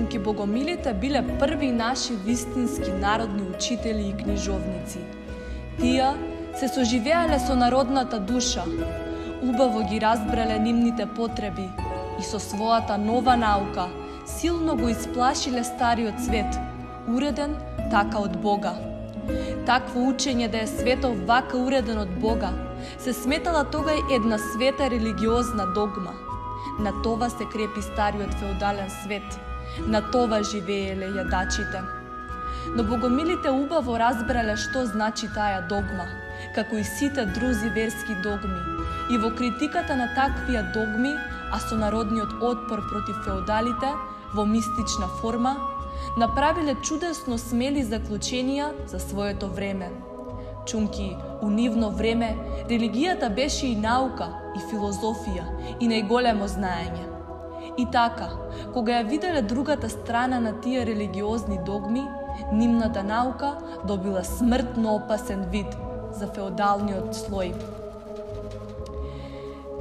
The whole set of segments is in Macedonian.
чунки богомилите биле први наши вистински народни учители и книжовници. Тие се соживеале со народната душа, убаво ги разбрале нивните потреби и со својата нова наука силно го исплашиле стариот свет, уреден така од Бога. Такво учење да е светов вака уреден од Бога, се сметала тогај една света религиозна догма. На това се крепи стариот феодален свет, на това живееле јадачите. Но богомилите убаво разбрале што значи таа догма, како и сите друзи верски догми, и во критиката на таквија догми, а со народниот отпор против феодалите, во мистична форма, направиле чудесно смели заклученија за своето време. Чунки, у нивно време, религијата беше и наука, и филозофија, и најголемо знаење. И така, кога ја виделе другата страна на тие религиозни догми, нивната наука добила смртно опасен вид за феодалниот слој.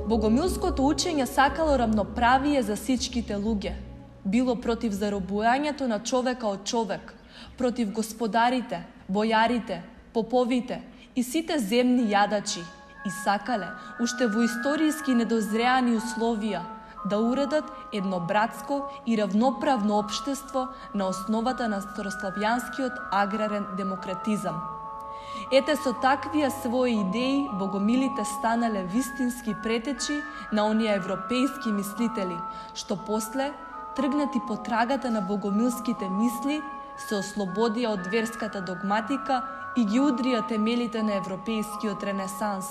Богомилското учење сакало равноправие за сичките луѓе, било против заробувањето на човека од човек, против господарите, бојарите, поповите и сите земни јадачи, и сакале, уште во историјски недозреани условија, да уредат едно братско и равноправно општество на основата на старославјанскиот аграрен демократизам. Ете со таквија своји идеи богомилите станале вистински претечи на оние европејски мислители, што после, тргнати по трагата на богомилските мисли, се ослободија од верската догматика и ги удрија темелите на европејскиот ренесанс.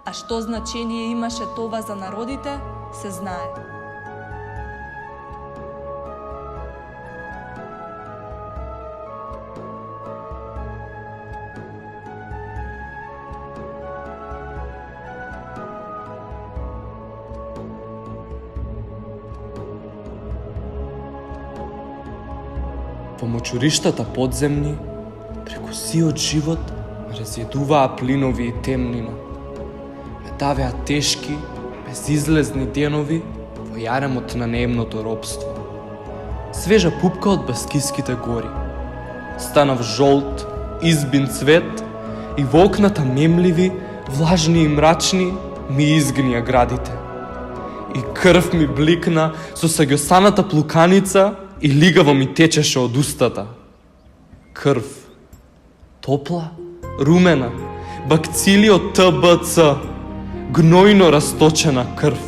А што значение имаше това за народите, се знае. Во мочуриштата подземни, преку сиот живот, разједуваа плинови и темнина. Ме давеа тешки, безизлезни денови во јаремот на неемното робство. Свежа пупка од Баскиските гори. Станав жолт, избин цвет и во окната мемливи, влажни и мрачни ми изгнија градите. И крв ми бликна со саѓосаната плуканица и лигаво ми течеше од устата. Крв. Топла, румена, бакцили од ТБЦ, гнојно расточена крв.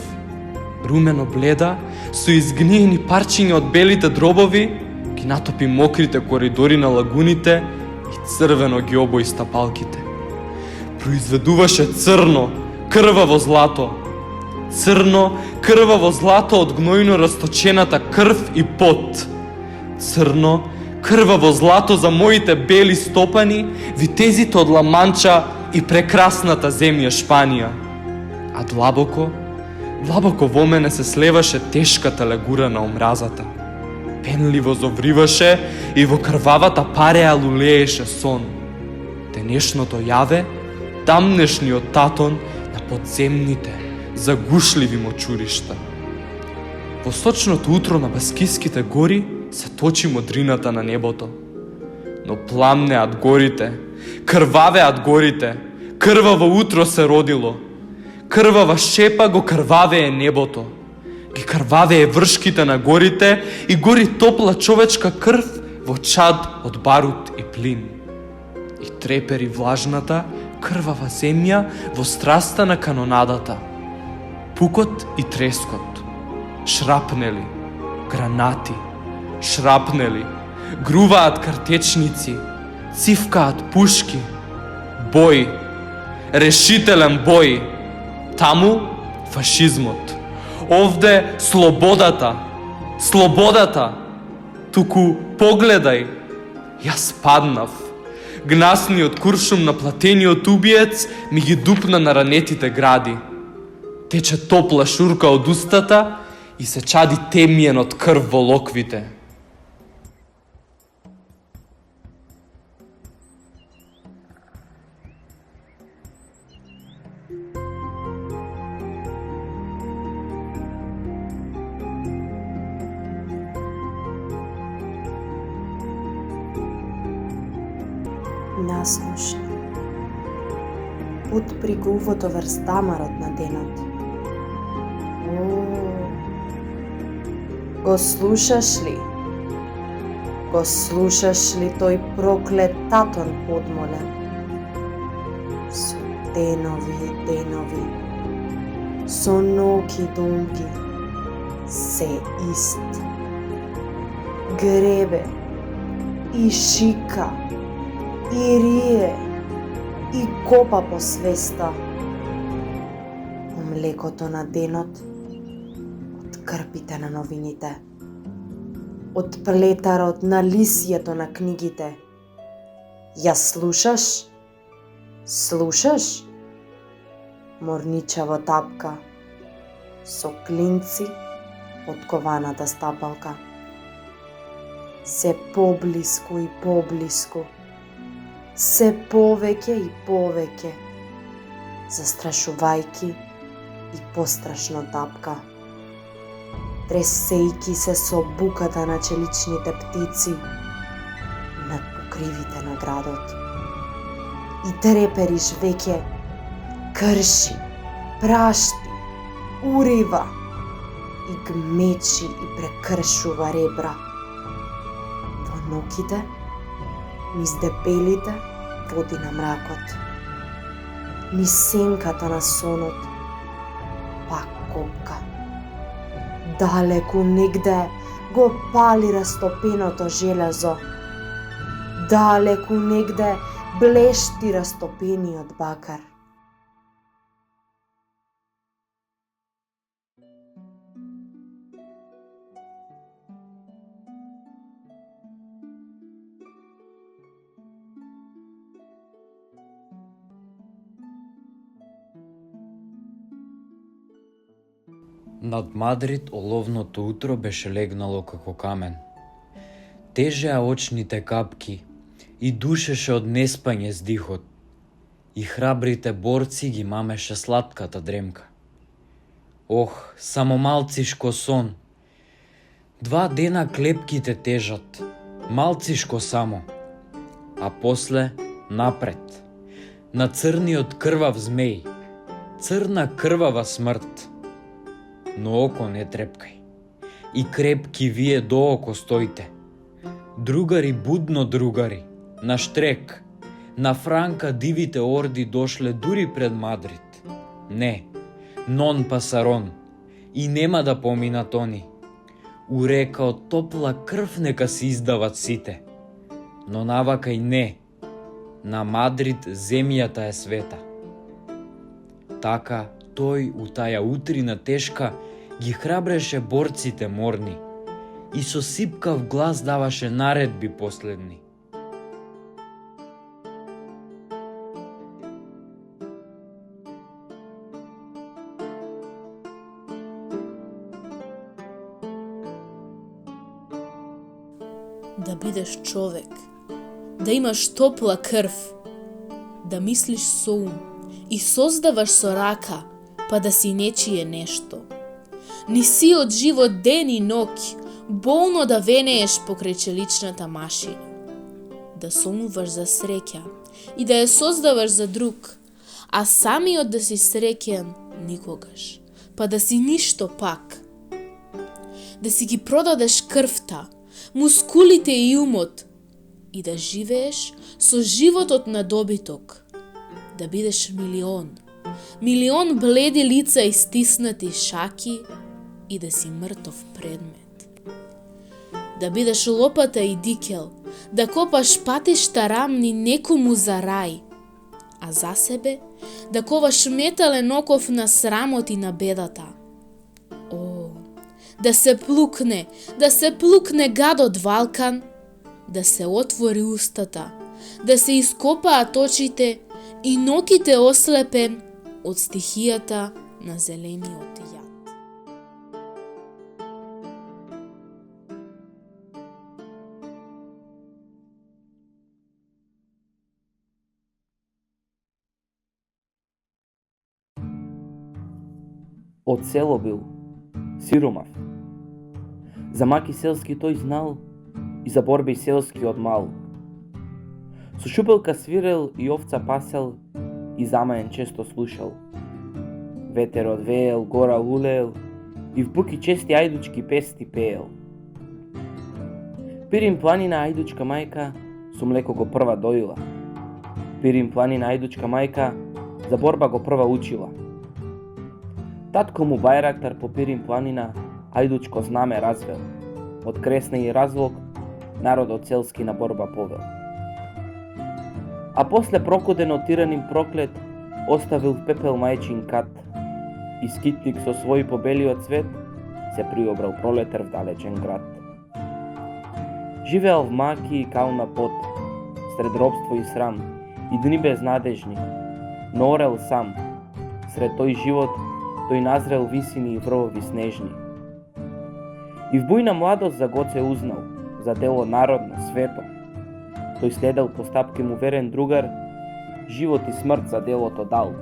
Румено бледа, со изгниени парчиња од белите дробови, ги натопи мокрите коридори на лагуните и црвено ги обои стапалките. Произведуваше црно, крваво злато. Црно, крваво злато од гнојно расточената крв и пот. Црно, крваво злато за моите бели стопани, витезите од Ламанча и прекрасната земја Шпанија. А длабоко во мене се слеваше тешката легура на омразата. Пенливо зовриваше и во крвавата пареа лулееше сон. Денешното јаве, тамнешниот татон на подземните, загушливи мочуришта. Во сочното утро на Баскиските гори се точи модрината на небото. Но пламнеат горите, крвавеат горите, крваво утро се родило. Крвава шепа го крвавее небото. Ги крвавее вршките на горите и гори топла човечка крв во чад од барут и плин. И трепери влажната, крвава земја во страста на канонадата. Пукот и трескот, шрапнели, гранати, шрапнели, груваат картечници, цивкаат пушки, бој, решителен бој. Таму фашизмот, овде слободата, слободата. Туку погледај, јас паднав. Гнасниот куршум на платениот убиец ми ги дупна на ранетите гради. Тече топла шурка од устата и се чади темјен од крв во локвите. слушна. Отпри го увото врз дамарот на денот. Го слушаш ли? Го слушаш ли тој проклет татон подмолен? Со денови, со ноки долги, се ист. Гребе, и шика, и рие, и копа по свеста. По млекото на денот, од крпите на новините, од плетарот на лисието на книгите. Ја слушаш? Слушаш? Морничаво тапка, со клинци подкованата стапалка. Се поблиску и поблиску, се повеќе и повеќе, застрашувајки и пострашно тапка. Тресејки се со буката на челичните птици над покривите на градот. И трепериш веќе, крши, прашти, урива и гмечи и прекршува ребра. Во ноките, низ дебелите води на мракот, низ сенката на сонот, пак копка. Далеку негде го пали растопеното железо. Далеку негде блешти растопениот бакар. Над Мадрид оловното утро беше легнало како камен. Тежеа очните капки и душеше од неспање здихот. И храбрите борци ги мамеше сладката дремка. Ох, само малцишко сон. 2 дена клепките тежат, малцишко само. А после напред, на црниот крвав змеј, црна крвава смрт. Но око не трепкај. И крепки вие дооко стоите. Другари, будно другари, на штрек, на Франка дивите орди дошле дури пред Мадрид. Не, нон пасарон, и нема да поминат они. У река од топла крв нека се издават сите. Но навакај не, на Мадрид земјата е света. Така, тој у таја утрина тешка ги храбреше борците морни и со сипкав глас даваше наредби последни. Да бидеш човек, да имаш топла крв, да мислиш со ум и создаваш со рака, па да си нечие нешто. Ни си од живот ден и ноќ, болно да венееш покрај челичната машина. Да сонуваш за среќа и да ја создаваш за друг, а самиот да си среќен никогаш, па да си ништо пак. Да си ги продадеш крвта, мускулите и умот и да живееш со животот на добиток. Да бидеш милион бледи лица и стиснати шаки и да си мртов предмет. Да бидеш лопата и дикел, да копаш патишта рамни некому за рај, а за себе да коваш метален оков на срамот и на бедата. О, да се плукне гадот Валкан, да се отвори устата, да се ископаат очите и ноките ослепен од стихијата на зелениот јад. Од село бил, сиромав. За маки селски тој знал и за борби селски од мал. Со шупелка свирел и овца пасел и замаен често слушал. Ветерот веел, гора улеел и в буки чести ајдучки пести пеел. Пирин планина ајдучка мајка со млеко го прва доила. Пирин планина ајдучка мајка за борба го прва учила. Татко му Бајрактар по Пирин планина ајдучко знаме развел. Од кресне и разлог народот целски на борба повел. А после прокуден од тиранин проклет оставил в пепел мајчин кат и скитник со свој побелиот цвет се приобрал пролетер в далечен град. Живеал в маки и кална пот, сред робство и срам, и дни безнадежни, но орел сам, сред тој живот тој назрел висини и вровови снежни. И в бујна младост за Гоце узнал, за дело народно, свето. Тој следел по стапки му верен другар, живот и смрт за делото дал.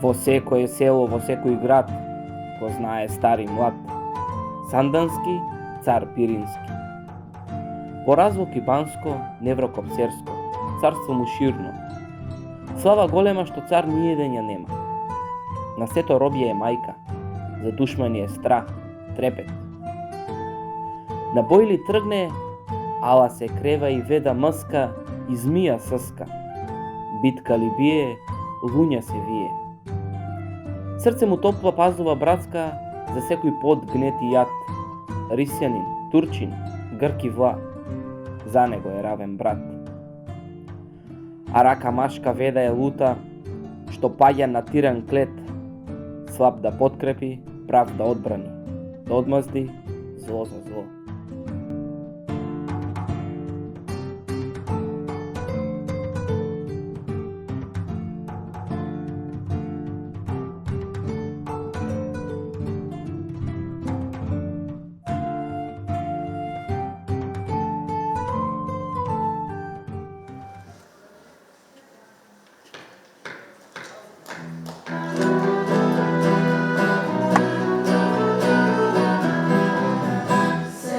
Во секое село, во секој град, го знае стар и млад, Сандански, цар Пирински. По Развок и Банско, Неврокопсерско, царство му ширно. Слава голема што цар ниеден ја нема. На сето робија е мајка, за душмани е страх, трепет. На бој ли тргне, ала се крева и веда мъска и змија съска. Битка ли бие, луња се вие. Срце му топла пазува братска за секој пот гнет и јад. Рисјанин, турчин, грк и вла, за него е равен брат. А рака машка веда е лута, што паѓа на тиран клет, слаб да подкрепи, прав да одбрани, да одмазди зло за зло. Се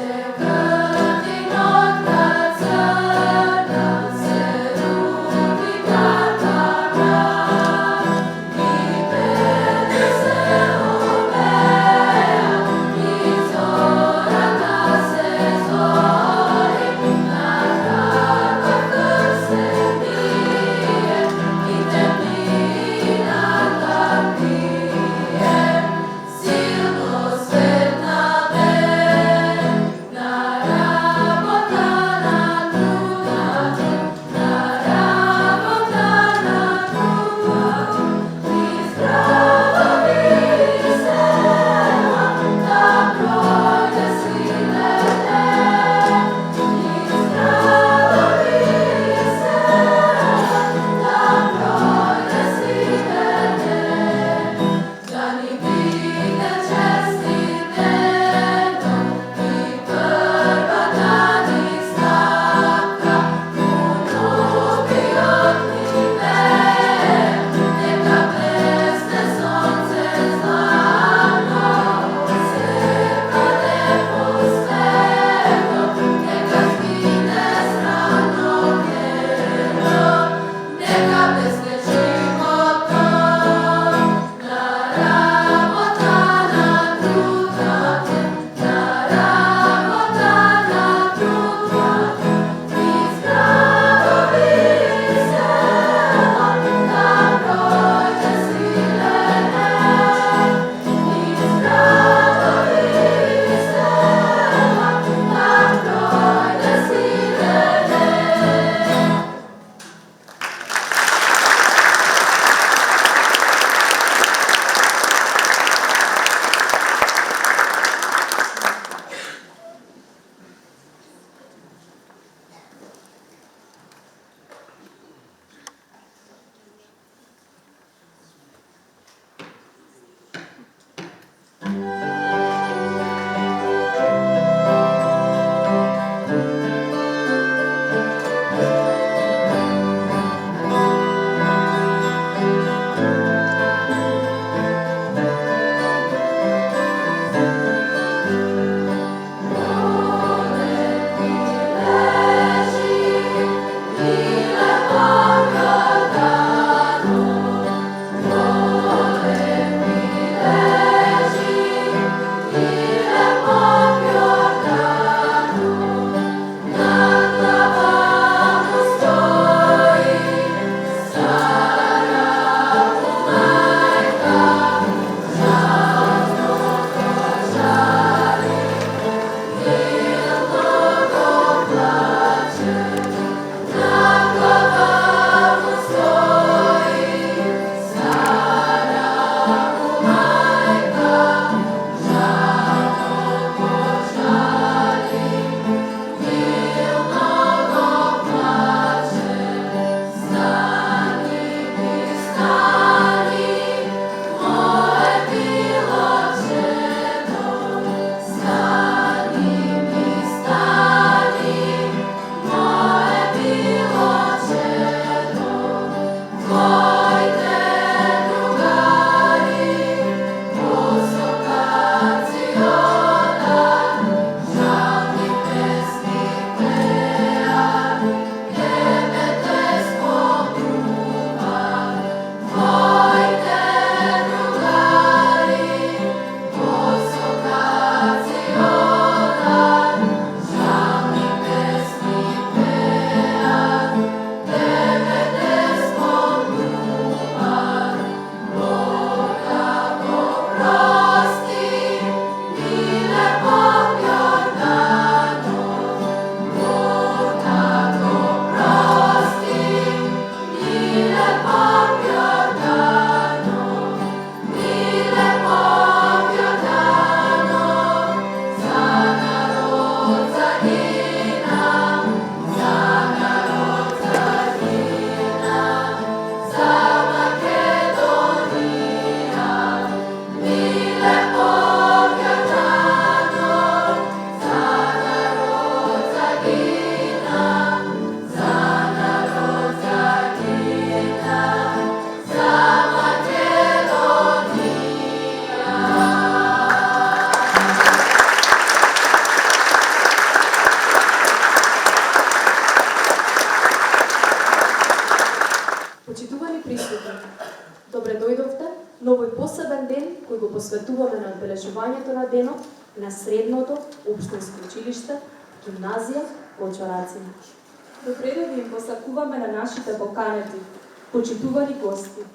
Почитувани присутни, добре дојдовте на овој посебен ден кој го посветуваме на одбележувањето на денот на Средното општинско училиште, гимназија Почораци. Добре да ви им посакуваме на нашите поканети, почитувани гости.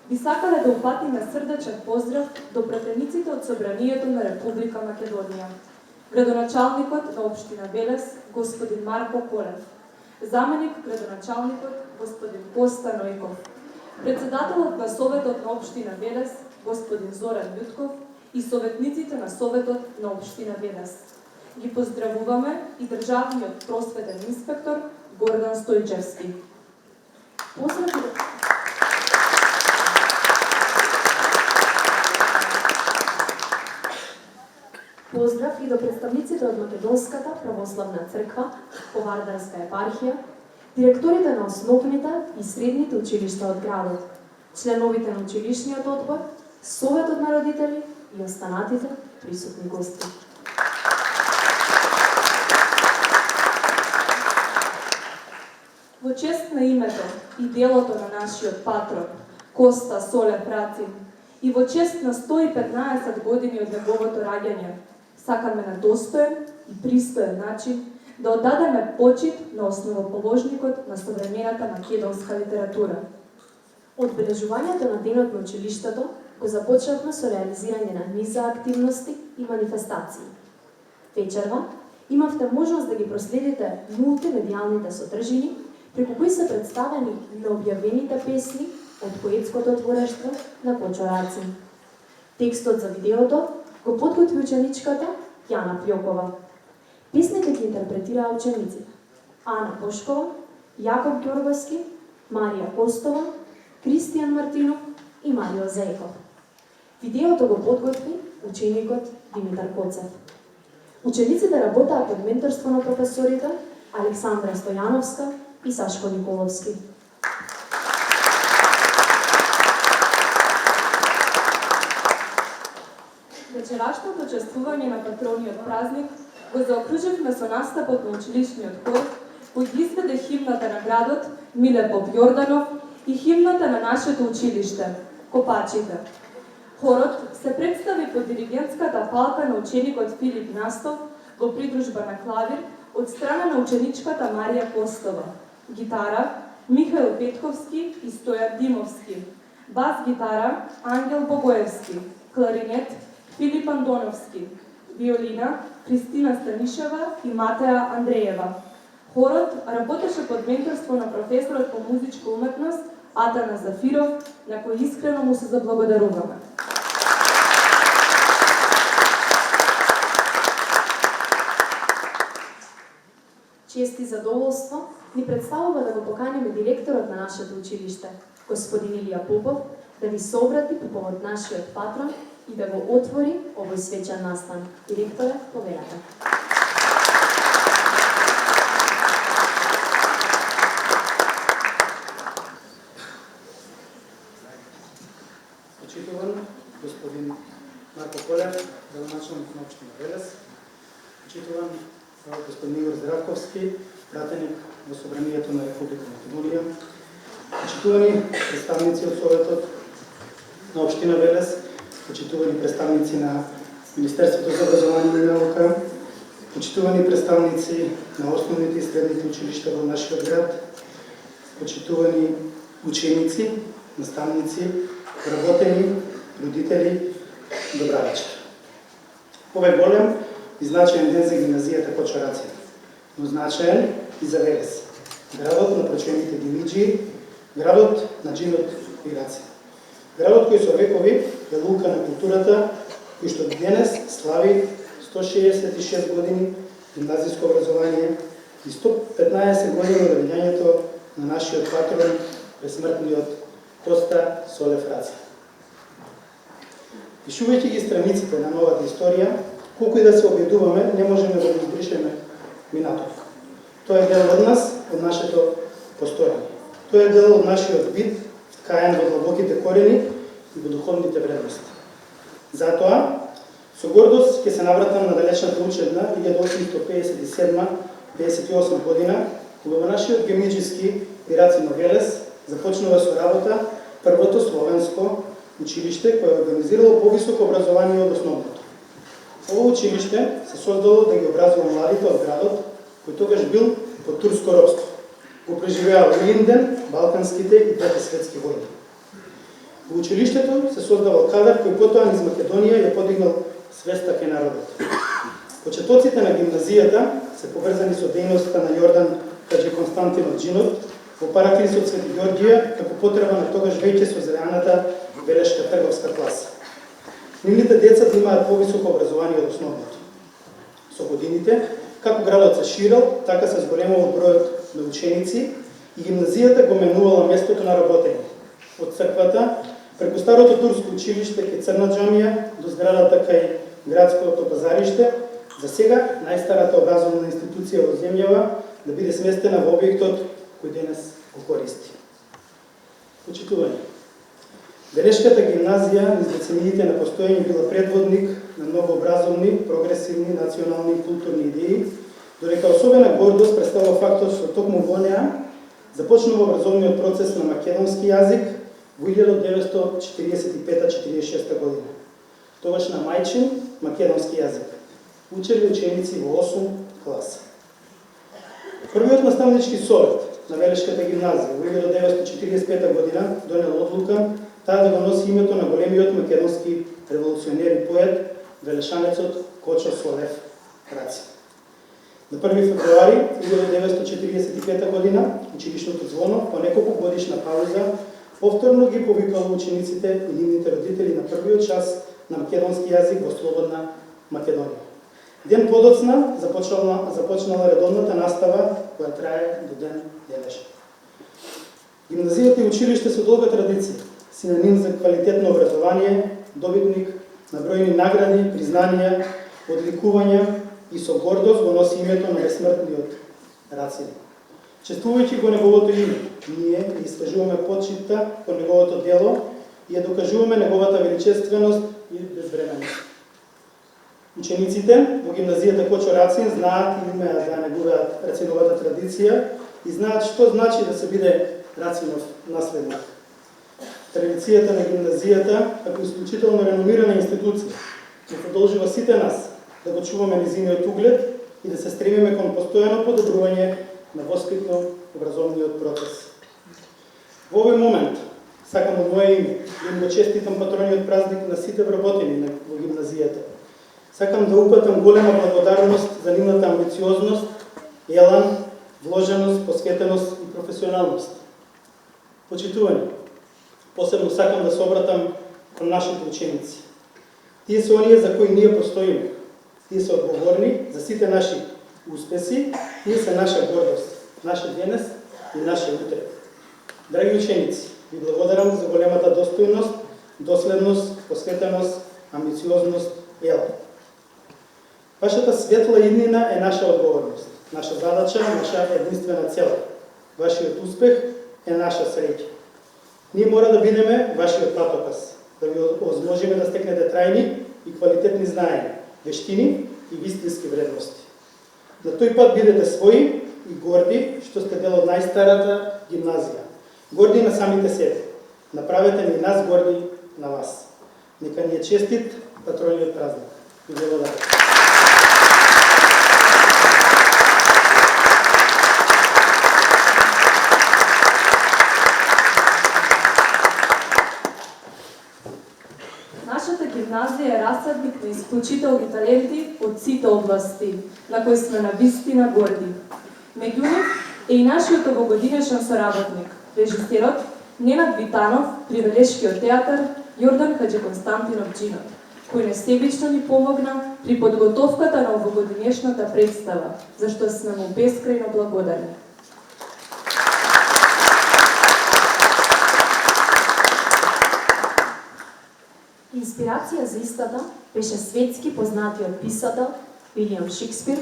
Би сакале да упатиме срдечен поздрав до пратениците од Собранието на Република Македонија, градоначалникот на општина Велес, господин Марко Колев, заменик градоначалникот господин Коста Нојков, председателот на Советот на општина Велес, господин Зоран Љутков и советниците на Советот на општина Велес. Ги поздравуваме и државниот просветен инспектор Гордан Стојчевски. Поздрав и до представниците од Македонската православна црква, Повардарска епархија, директорите на основните и средните училишта од градот, членовите на училишниот одбор, Советот на родители и останатите присутни гости. Во чест на името и делото на нашиот патрон, Коста Соле Працин, и во чест на 115 години од неговото раѓање, сакаме на достоен и пристоен начин да оддадеме почит на основоположникот на современата македонска литература. Одбележувањето на денот на училиштето го започнавме со реализирање на низа активности и манифестации. Вечерва имавте можност да ги проследите мултимедијалните содржини, преку кои се представени необјавените песни од поетското творештво на Почораци. Текстот за видеото го подготви ученичката Јана Пјокова. Песните ги интерпретираа учениците Ана Пошкова, Јаков Ѓорговски, Марија Костова, Кристијан Мартинов и Марио Зејков. Видеото го подготви ученикот Димитар Коцев. Учениците работаа под менторство на професорите Александра Стојановска и Сашко Николовски. Вечерашното чествување на патрониот празник го заокруживме со настапот на училишниот хор, кој ги изведе химната на градот Миле Поп Јорданов и химната на нашето училиште, Копачите. Хорот се представи под диригентската палка на ученикот Филип Настов во придружба на клавир од страна на ученичката Марија Костова, гитара Михаил Петковски и Стојан Димовски, бас гитара Ангел Богоевски, кларинет Филип Андоновски, виолина Кристина Станишева и Матеа Андреева. Хорот работеше под менторство на професорот по музичка уметност Атана Зафиров, на кој искрено му се заблагодаруваме. Чест и задоволство ни представува да го поканиме директорот на нашето училиште, господин Илија Попов, да ви се обрати по повод нашиот патрон и да го отвори овој свечен настан. Директоре, повелете. Почитуван господин Марко Колев, градоначалник на општина Велес, почитуван господин Игор Здравковски, пратеник во Собранието на Република Македонија, почитувани представници од Советот на општина Велес, почитувани представници на Министерството за образование и наука, почитувани представници на основните и средните училишта во нашиот град, почитувани ученици, наставници, работени, родители, добра вечер. Овој голем и значаен ден за гимназијата Почораци, но значаен и за Велес, градот на прочените дивиџи, градот на джинот и раци. Градот кој со векови е лука на културата, кој што денес слави 166 години гимназиско образование и 115 години од раѓањето на нашиот патрон, пресмртниот Коста Соле Фраци. Пишувајќи ги страниците на новата историја, колку и да се обидуваме, не можеме да го избришеме минатов. Тоа е дел од нас, од нашето постојање. Тоа е дел од нашиот бит, вткаен во длабоките корени и во духовните вредности. Затоа, со гордост ќе се навратам на далечната учебна 1857-58 година, кога во нашиот гемиџиски Пираци на Велес започнува со работа првото словенско училиште кое организирало повисоко образование од основното. Ово училиште се создало да ги образува младите од градот, кој тогаш бил под турско робство. Го преживеал Илинден, Балканските и Двете светски војни. Во училиштето се создавал кадар кој потоа низ Македонија ја подигнал свеста кај народот. Почетоците на гимназијата се поврзани со дејноста на Јордан Хаџи Константинов Джинот во Параклисот Свети Ѓорѓија како потреба на тогаш веќе созреаната велешка трговска класа. Нивните деца да имаат повисоко образование од основното. Со годините, како градот се ширал, така се зголемувал бројот на ученици и гимназијата го менувала местото на работење. Од црквата, преку старото турско училиште кај Црна џамија до зградата кај градското пазариште, за сега најстарата образовна институција во земјава да биде сместена во објектот кој денес го користи. Почитување. Велешката гимназија низ децениите на постоење била предводник на многообразовни, прогресивни, национални и културни идеи, додека особена гордост представува фактот што токму во неа започнува образовниот процес на македонски јазик во 1945-46 година. Тогаш на мајчин македонски јазик. Учели ученици во 8 класа. Првиот наставнички совет на Велешката гимназија во 1945 година донел одлука таа да го носи името на големиот македонски револуционер и поет, велешанецот Кочо Солев Раци. На 1 февруари 1945 година училишното звоно по неколку годишна пауза повторно ги повикало учениците и нивните родители на првиот час на македонски јазик во слободна Македонија. Ден подоцна започнала редовната настава која трае до ден денешен. Гимназијата и училиште со долга традиција, синоним за квалитетно образование, добитник на бројни награди, признанија, одликувања и со гордост го носи името на бесмртниот Раци. Чествувајќи го неговото име, ние искажуваме почитта кон неговото дело и ја докажуваме неговата величественост и безвременност. Учениците во гимназијата Кочо Рацин знаат и умеат да негуваат Рациновата традиција и знаат што значи да се биде Рацинов наследник. Традицијата на гимназијата, како исклучително реномирана институција, ќе продолжува сите нас да го чуваме низиниот углед и да се стремиме кон постојано подобрување на воспитно-образовниот процес. Во овој момент, сакам од моје име да им го честитам патрониот празник на сите вработени во гимназијата. Сакам да упатам голема благодарност за нивната амбициозност, елан, вложеност, посветеност и професионалност. Почитување. Посебно сакам да се обратам кон нашите ученици. Тие се оние за кои ние постоиме. Тие се одговорни за сите наши успеси, тие се наша гордост, наше денес и наше утре. Драги ученици, ви благодарам за големата достојност, доследност, посветеност, амбициозност и елан. Вашата светла иднина е наша одговорност, наша задача, наша единствена цел. Вашиот успех е наша среќа. Ние мора да бидеме вашиот патокас, да ви озможиме да стекнете трајни и квалитетни знаења, вештини и вистински вредности. На тој пат бидете своји и горди што сте дел од најстарата гимназија. Горди на самите себе. Направете ни нас горди на вас. Нека ни е честит патрониот празник. И благодарам. Нашата гимназија е расадник на исклучителни таленти од сите области, на кои сме навистина горди. Меѓу нив е и нашиот овогодинешен соработник, режисерот Ненад Витанов при Велешкиот театар Јордан Хаџи Константинов Джинот, кој несебично ни помогна при подготовката на овогодинешната представа, за што сме му бескрајно благодарни. Инспирација за истата беше светски познатиот писател Вилијам Шекспир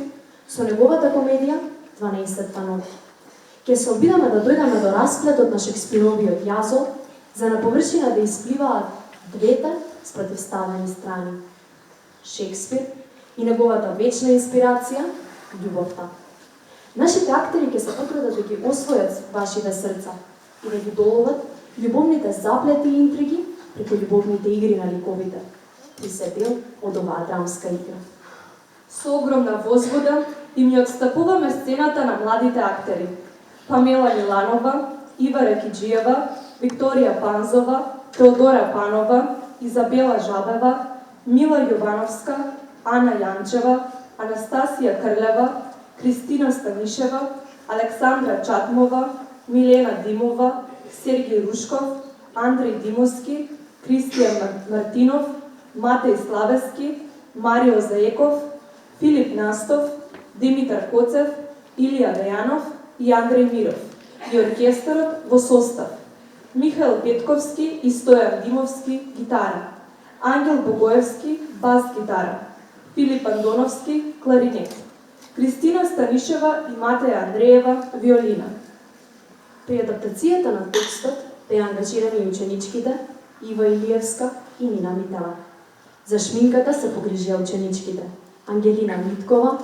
со неговата комедија 12 панови. Ке се обидаме да дојдеме до расплетот на Шекспировиот јазот, за на површина да испливаат двете спротивставени страни. Шекспир и неговата вечна инспирација – љубовта. Нашите актери ќе се потрудат да ги освојат вашите срца и да ги доловат љубовните заплети и интриги преку љубовните игри на ликовите, и се дел од оваа драмска игра. Со огромна возвода им ја отстапуваме сцената на младите актери. Памела Миланова, Ива Ракиджиева, Викторија Панзова, Теодора Панова, Изабела Жабева, Мила Јовановска, Ана Јанчева, Анастасија Крлева, Кристина Станишева, Александра Чатмова, Милена Димова, Сергиј Рушков, Андреј Димовски, Кристијан Мартинов, Матеј Славески, Марио Заеков, Филип Настов, Димитар Коцев, Илија Дејанов и Андреј Миров, и оркестарот во состав Михаил Петковски и Стојан Димовски гитара, Ангел Богоевски бас гитара, Филип Андоновски кларинет, Кристина Станишева и Матеја Андреева виолина. При адаптацијата на текстот беа ангажирани и ученичките Ива Илиевска и Нина Митева. За шминката се погрижија ученичките Ангелина Миткова,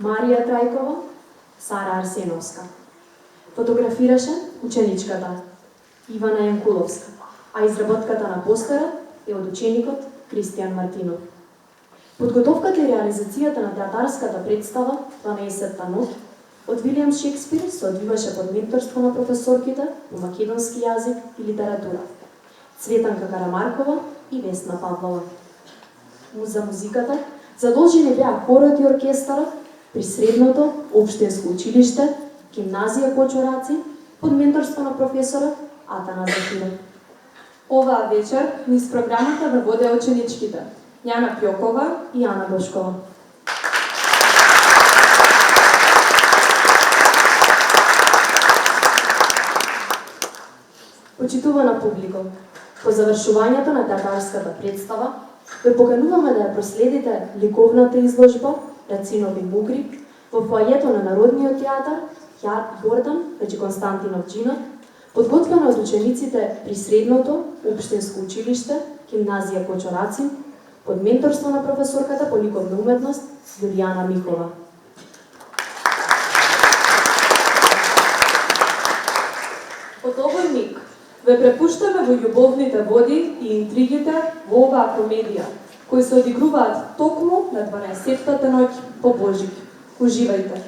Марија Трајкова, Сара Арсеновска. Фотографираше ученичката Ивана Јанкуловска, а изработката на постерот е од ученикот Кристијан Мартинов. Подготовката и реализацијата на театарската представа 12-та ноќ од Вилијам Шекспир се одвиваше под менторство на професорките по македонски јазик и литература Цветанка Карамаркова и Весна Павлова. За музиката задолжени беа хорот и оркестарот при средното општинско училиште Гимназија Кочораци под менторство на професорот Атанас Захиров. Оваа вечер низ програмата да водеа ученичките Јана Пјокова и Ана Бошкова. Почитувана публико, по завршувањето на театарската представа, ве покануваме да ја проследите ликовната изложба Рацинови мугри во фоајето на Народниот театар Јордан Хаџи Константинов Джинот, подготвена од учениците при средното општинско училиште Гимназија Кочораци под менторство на професорката по ликовна уметност Јулијана Михова. Од овој миг ве препуштаме во љубовните води и интригите во оваа комедија, кои се одигруваат токму на 12-та ноќ по Божик. Уживајте!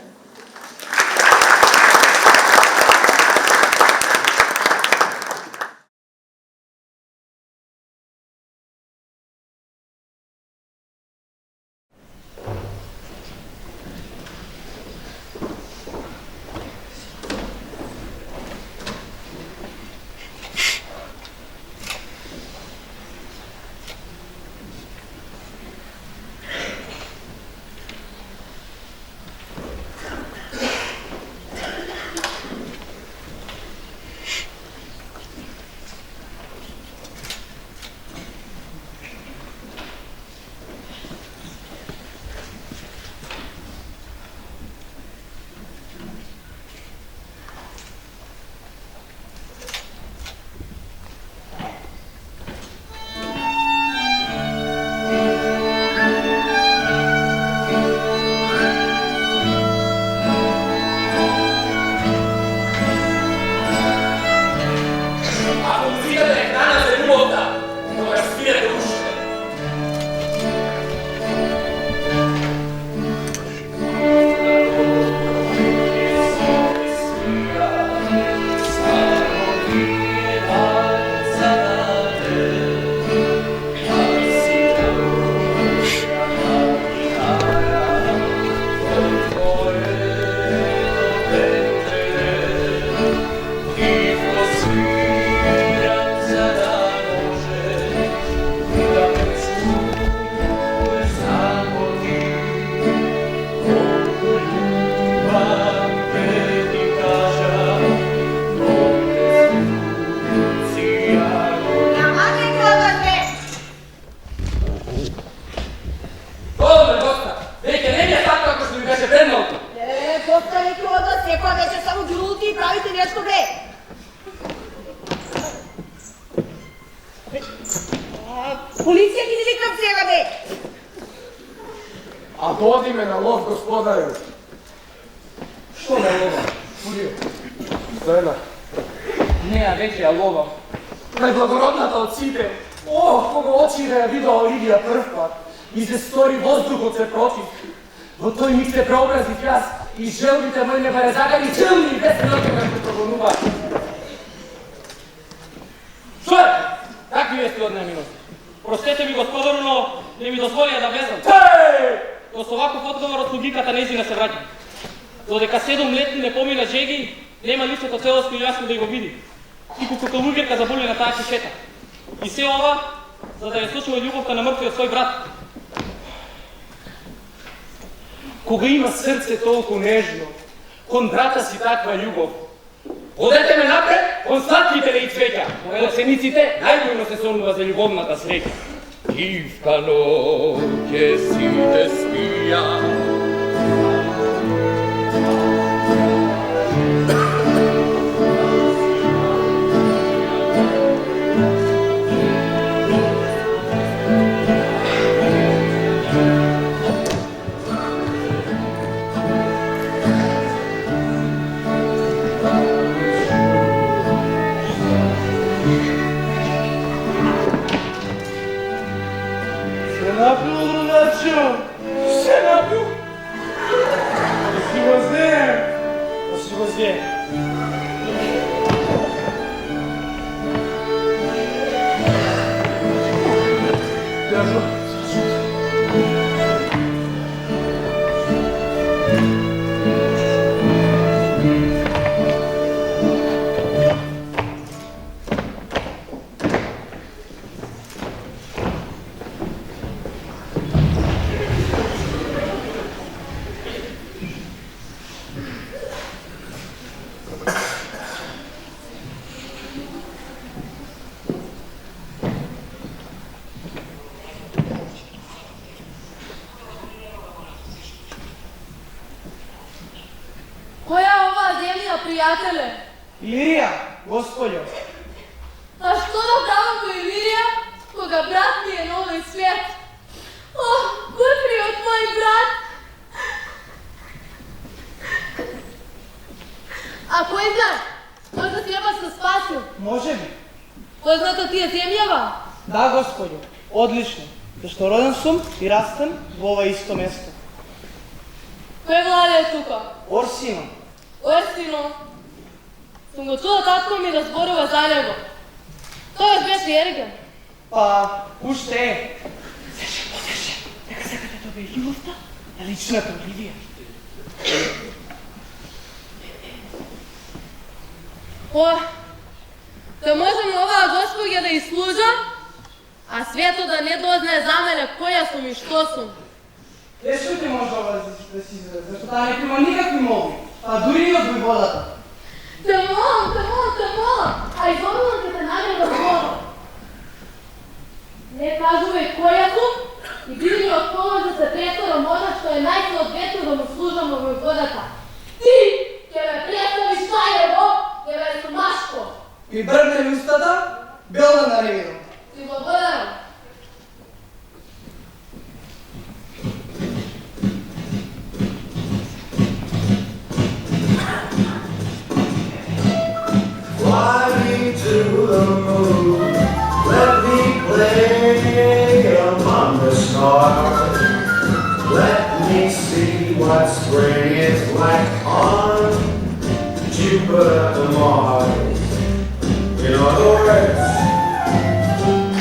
Полиција ги викам сега, бе! А доди ме на лов, господарю. Што на лова? Фурио. Стојна. Неа вече ја ловам. Најблагородната од сите. О, кога очи да ја вида Оливија прв пат, ми се стори воздухот се прочисти. Во тој миг се преобразив јас и желбите мои ме баре загари силни и без милка ме прогонува. Што е? Какви вести од неминости? Простете ми, господаро, но не ми дозволија да влезам. Но со ваков одговор од логиката неизина се враќам. Додека 7 летни не помина жеги, нема лицето целосно и јасно да го види. И колку луѓерка заболи на таа кишета. И се ова, за да ја сочува љубовта на мртвиот свој брат. Кога има срце толку нежно, кон брата си таква љубов, одете ме напред, кон сладките и цвеќа. Овоцениците најбојно се сонува за љубовната среќа. Тивка ноќе сите спија. Се напил? Да си възне! Да си възне! Държа. Која е оваа земја, пријателе? Илирија, господјо. А што да правам во Илирија, кога брат ми е на овој свет? О, Гуфриот мој брат! А кој знае? Можда ти јаба се спасил? Може ли? Позната ти е земјава? Да, господјо. Одлично. Зашто роден сум и растен во ова исто место. Кој владе е тука? Орсино. Орсино. Сум го чула татко ми да зборува за него. Тој беше Ерген. Па, уште е. Потеше. Нека сакате добе љубовта на личната Оливија. О, да можам оваа госпоѓа да изслужам, а свето да не дознае за мене која сум и што сум. Тешко ти може ова да си изрази, зашто таа не прима никакви молби, па дури и од војводата. Те молам, а изобилам ќе те најде да зборам. Не кажувај која сум и биди ми од положа за Петора Мона, што е најсоодветно да му служам во војводата. Ти ќе ме представиш Сајево, ќе ме сумашко. Ми бркне ли устата, бел да наревидам. Ти благодарам. Fly me to the moon, let me play among the stars. Let me see what spring is like on Jupiter and Mars. In other words,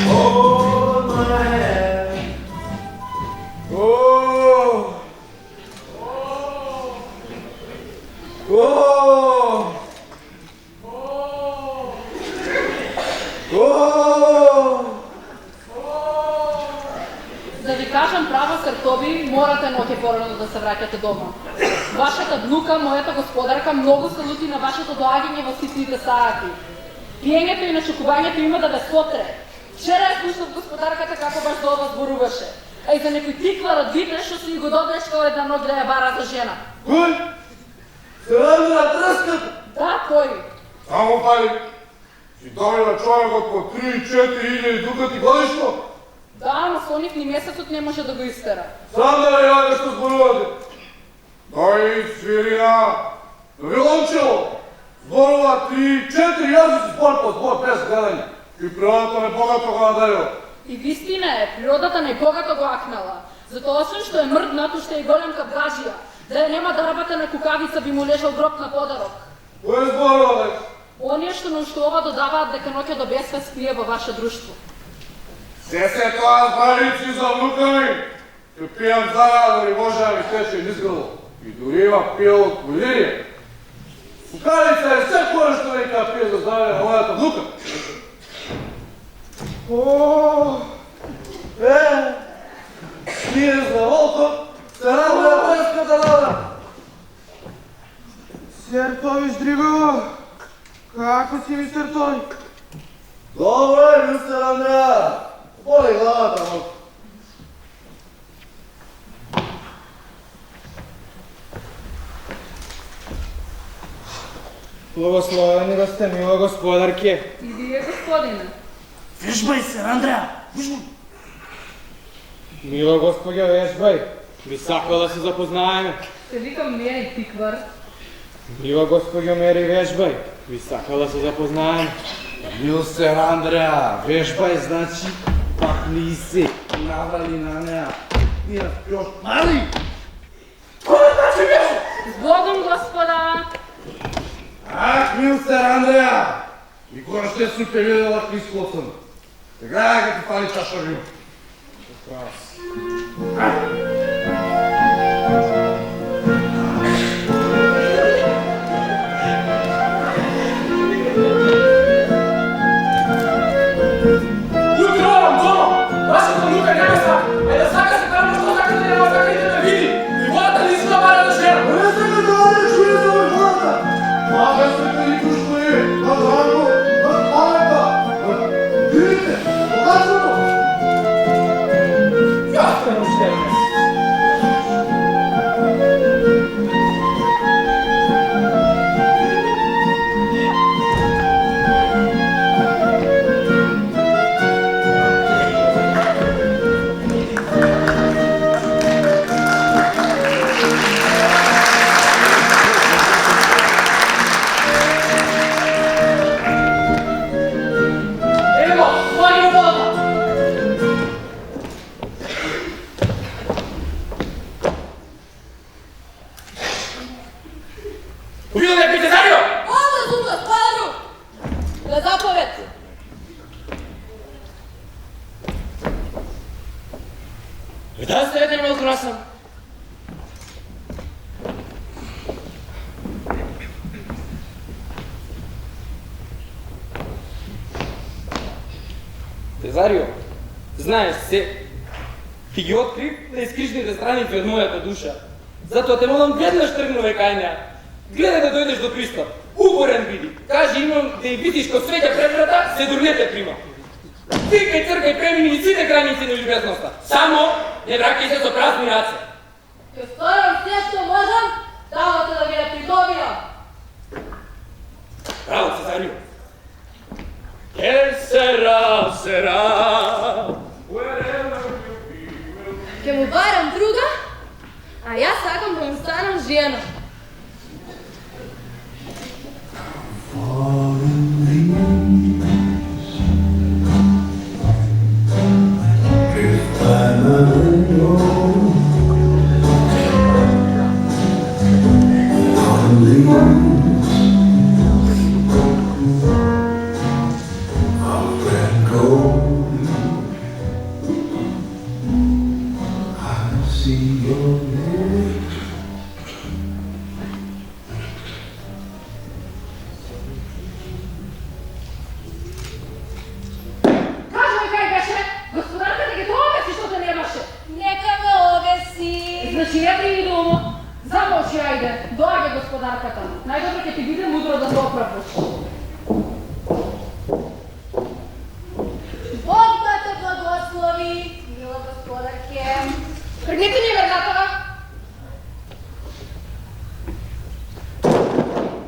hold my hand. Oh, oh. Да ви кажам право, Картоби, морате ноќе порано да се враќате дома. Вашата внука, мојата господарка, многу се лути на вашето доаѓање во ситните сати. Пиењето и нашукувањето има да ве сотре. Вчера ја слушнав господарката како баш до ова зборуваше. А и за некој тиква родвите што си го доблешкал една ног да ја бара за жена. Кој? Се ради на треската? Да, тој. Само пај, си добила човекот по 3-4 илјади дукати годишно? Да, ама со нив ни месецот не може да го истера. Сам да не јаде што зборувате. Дој свирина, доби ломчело, Зборува 3-4 јази си спорт од збор без гледање. И природата не богато го надарила. И вистина е, природата не богато го акнала. Затоа освен што е мрд, натуште е голем кап гажија. Да ја нема дарбата на кукавица би му лежал гроб на подарок. Кој зборува, бе? Оние што ноќува додаваат дека ноќа до бесва спие во ваше друштво. Се тоа збарици за внука ми. Ке пијам зарада да ми може да ми тече низ грло. И дури има пијал од полирија. Кукавица е секој што нека пие за здравје на мојата внука. Ние за волко се радува преската рада. Сертович Дригово, како си ми Сертови? Добро е, мистер Андреа. Боли главата малко. Благословени да сте, мила господарке. И вие, господине. Вежбај се, Андреа, вежбај. Мила господја, вежбај. Би сакала да се запознаеме. Се викам Мери Тиквар. Мила господја Мери, вежбај. Би сакала да се запознаеме. Милстер Андреа, вежбај значи пакни се, наврали на неа. Ние još mali! Кој значи вежбај? Збогом, господа! Ах, милстер Андреа! Никога ще сум те видела исклосан. Сега ќе ти фали чаша вино. Утро, дома! Вашата внука няма сака. Е да сака се правно, што сака да няма сака и да ме види. И водата не си набара да жена. Не се ме да чуе за водата! Мага се те нико што е, на драго, на памета. Видите, покажемо! Јасно е уште. Да се едем на украсам. Цезарио, знаеш се, ти ги открив најскрижните страници од мојата душа. Затоа те молам веднаш тргнуве кај неа. Гледај да дојдеш до пристап. Упорен биди. Кажи имам да и видиш ко свеќа пред врата, се дурнете прима. Викај, цркај, премини сите граници на љубезноста. Само не враќај се со празни раце. Ќе сторам се што можам, дамата да ви ја придобијам. Браво, Цезарио. Сера, сера. Ќе му барам друга, а јас сакам да му станам жена. Значи ја приди дома, замолчи, ајде, доаѓа господарката. Најдобро ќе ти биде мудро да се оправдаш. Бог да те благослови, мила господарке. Тргнете ни вратата.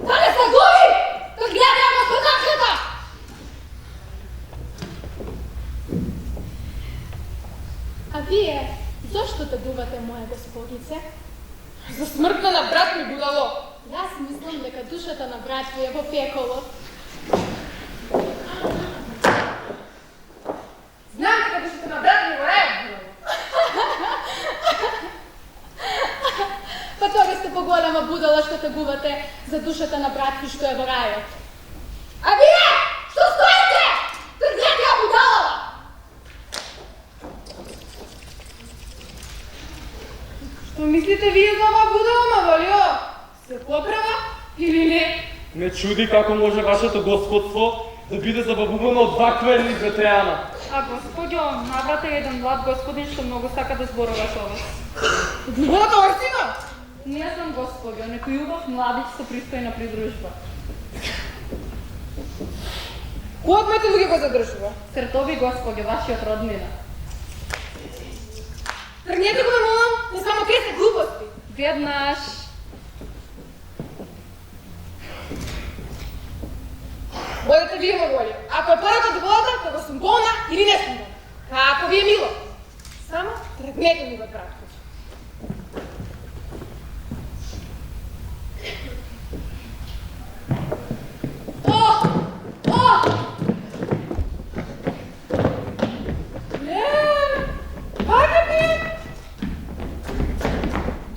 Да не се губи! Да гледа господарката! А вие, зошто тъгувате, моя господице? За смртта на брат ми, будало! Јас мислам дека душата на брат ви е во пеколот. Знам дека душата на брат ми во рајот. Па тога сте поголема будала што тегувате за душата на брат ви што е во рајот. А вие, што стоите? Тргнете ја будалава! Што мислите вие за ова будала, Маволио? Се поправа или не? Не чуди како може вашето господство да биде забавувано од ваква едни ветеана. А господјо, наврата е еден млад господин што многу сака да зборува со вас. Другата Орсина? Не знам, господјо, некој убав младич со пристојна придружба. Кој од моите луѓе го задржува? Сртови, господјо, вашиот роднина. Тргнете го, ме молам, не само кресте глупости. Веднаш. Бодете вие, Маволио. Ако е пората до волата, кога сум болна или не сум болна. Како ви е мило. Само тргнете ми го, братко.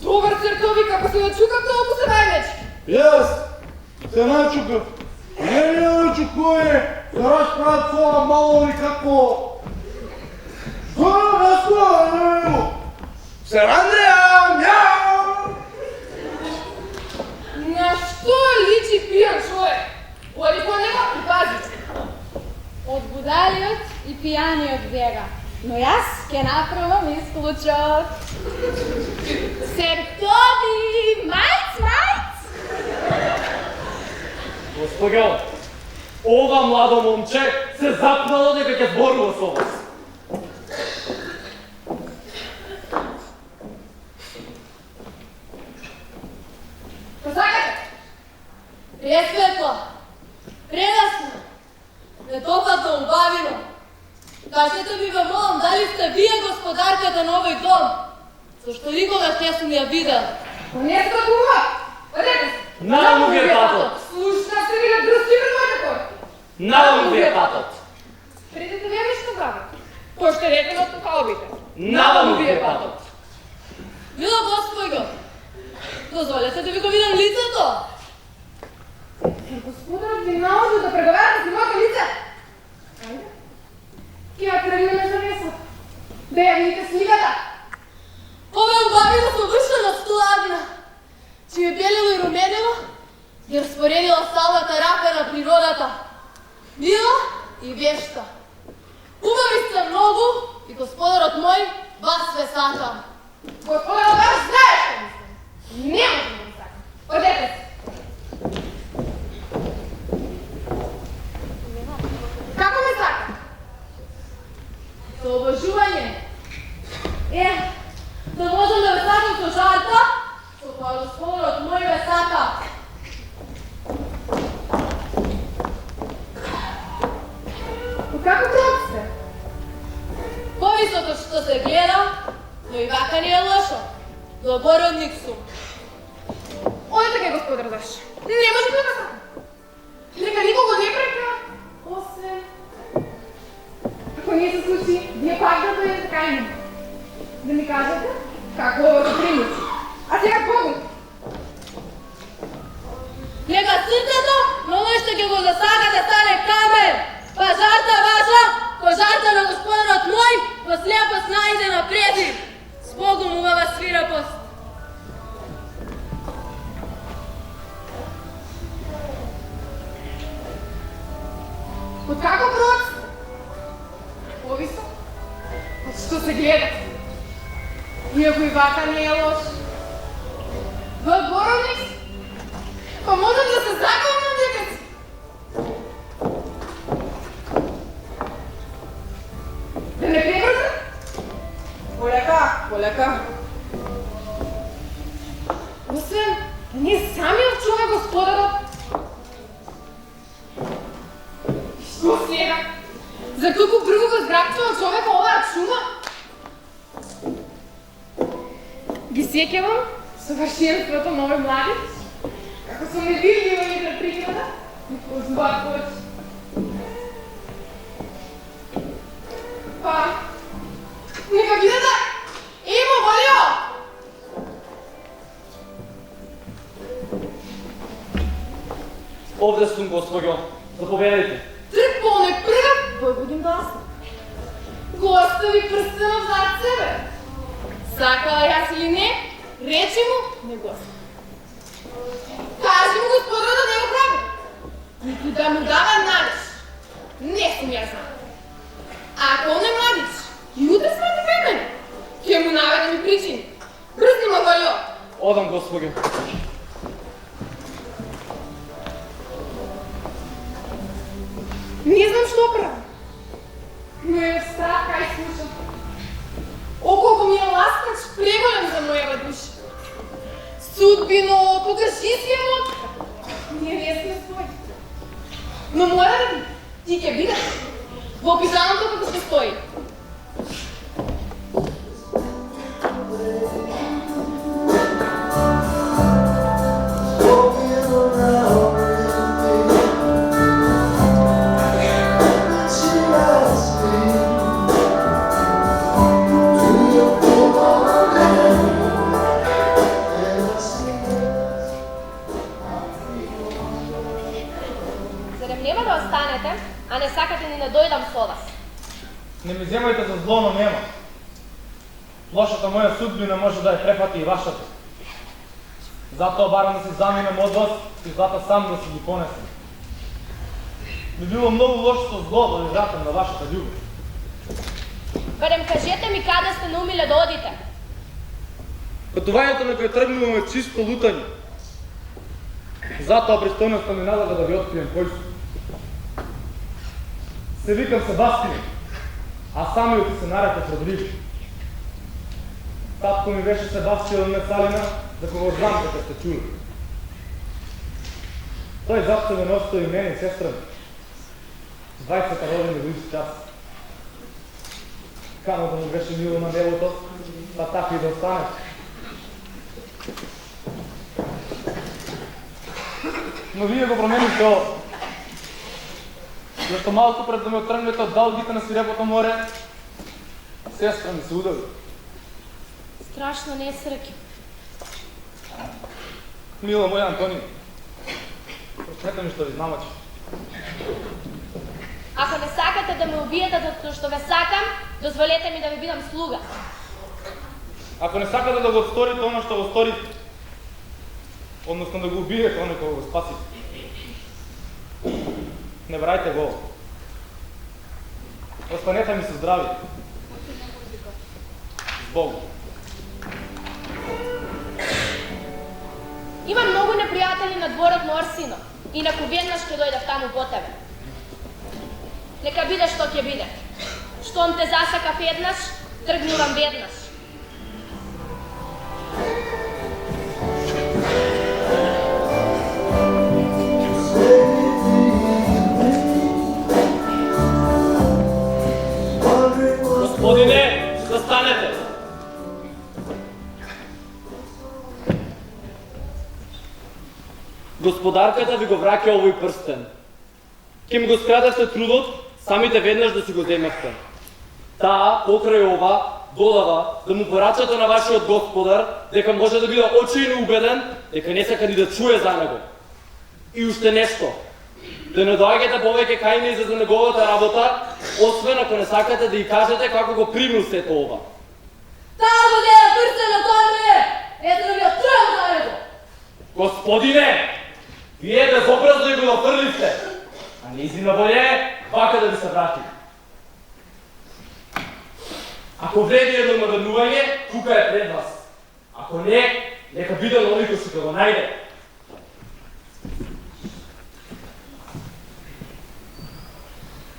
Добар цртови, како се начукав толку се најмечки. Јас се начукав. Не ми начукуе да расправат со ова мало ли како... Што расправат? Се Андреја, мјау! На што личи пијан човек? Оди по него припази. Од будалиот и пијаниот бега. Но јас ќе направам исклучок. Септови, мајц, мајц! Господјо, ова младо момче се запнало дека ќе зборува со вас. Посакате? Пресветло, предасно, нетопатно, убавино. Кажете ми, ве молам, дали сте вие господарката на овој дом? Зашто никогаш не сум ја видел. Не се такува! Одете се! Наваму ви е татот! Слушна сте ви на дръсти пред моите корки! Наваму ви е татот! Предите вие нещо баба. Поште рете на тухалбите. Наваму ви е татот! Мило господјо, дозволете да ви го видам лицето. Господарот ви наложи да преговарате с моето лице. Ајде. Ке ја тргнеме за месот. Да ја видите сликата. Ова убавино со вршена стладна, чие белило и руменило ги распоредила салата рака на природата. Мила и вешта. Убави сте многу и господарот мој вас ве сака. Господарот ваш знае што мислам. Не може да ви сакам. Одете се. Како ме сака? Со обожување. Да можам да ве сакам со жарта, со која господарот мој ве сака. Како крот сте? Повисоко што се гледа, но и вака не е лошо. Добородник сум. Одете ке господар ваш. Не може да ме сакам. Нека никого не прека. Освен... Ако не се случи, вие пак да дойдете кај да ми кажете како ова го примути. А сега Богу! Нека срцето, но нешто ќе го засага да стане камен. Па жарта ваша, ко жарта на господарот мој, во слепост најде напреди. С Богом убава свирапост. Од како проц? Овисо? Од што се гледа. Иако и вака не е лош. Во Боровник? Па можам да се закам на дека си. Да не пребрза? Полека, полека. Освен, не самиот човек господарот. Што сега? За колку друго го зграбчува човека оваа шума? Ги сеќавам совршенството на овој младец сум невидлива и пред приграда, и позват очи. Па, нека биде так! Емо, Валио! Овде сум, господјо. Заповедайте. Трпоне прв, Војводин гласно. Остави прстенот зад себе. Сакала јас или не, речи му, не го остави. Кажи му господар да не го прави. Ниту да му дава надеж. Не сум ја знам. Ако он е младич, и утре смрати кај мене, ќе му наведам и причини. Брзни ма, Валио. Одам, господјо. Не знам што правам. Но е страх кај слушам. Околко ми е ласкач преголем за мојава душа. Судбино, покажи си ја мотка. Ние не сме своји. Но мора да би, ти ќе бидеш во пижаното како што стои. А не сакате ни да дојдам со вас. Не ми земајте за зло, но нема. Лошата моја судбина може да ја префати и вашата. Затоа барам да се заминем од вас и затоа сам да се ги понесем. Би било многу лошо со зло да ви вратам на вашата љубов. Барем кажете ми каде сте наумиле да одите. Патувањето на кој тргнуваме е чисто лутање. Затоа пристојноста ми налага да ви открием кој сум. Се викам Себастијан, а самиот се нарека Родриго. Татко ми беше Себастијан Месалина, за кого знам дека сте чули. Тој запцевен остави мене и сестра ми. 20-та родени во ист час. Камо да му беше мило на небото, па така и да остане. Но вие го промените ова. Зашто малку пред да ме отргнете од далгите на свирепото море, сестра ми се удави. Страшна несреќа. Мила моја Антонија, простете ми што ви знамачи. Ако не сакате да ме убиете затоа што ве сакам, дозволете ми да ви бидам слуга. Ако не сакате да го сторите оно што го сторите, односно да го убиете оно кога го спасите, не брајте го. Останете ми со здрави. С Богом. Имам многу непријатели на дворот на Орсино. Инаку веднаш ќе дојдев таму по тебе. Нека биде што ќе биде. Штом те засакав еднаш, тргнувам веднаш. Господине, застанете! Господарката ви го враќа овој прстен. Ке ми го скрадавте трудот, самите веднаш да си го земевте. Таа, покрај ова, додава да му порачате на вашиот господар дека може да биде очијно убеден дека не сака ни да чуе за него. И уште нешто. Да не доаѓате повеќе кај ни за неговата работа, освен ако не сакате да ја кажете како го примил сето ова. Таа го гледа прстенот онде! Ето да ви оттрам за него! Господине, вие безобразно и го нафрливте, а неизина воле вака да ви се врати. Ако вреди едно наведнување, тука е пред вас. Ако не, нека биде на оној кој ќе го најде.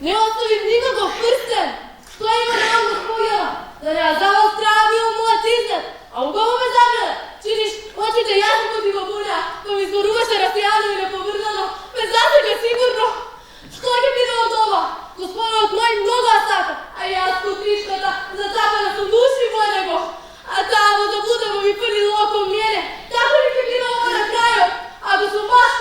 Не оставим никаков прстен! Што има да вам го споѓава? Да не ја завал бил мојот изнет, а убаво ме забрана. Чиниш очите јасно кој ти го буња, па ми зборуваше расијано и неповрзано, ме засека сигурно. Што ќе биде од ова? Господинот мој многу ја сака, а јас кутришката зацапана сум души во него. А таа во заблуда ми фрли око мене. Како ли ќе биде ова на крајот? Ако сум баш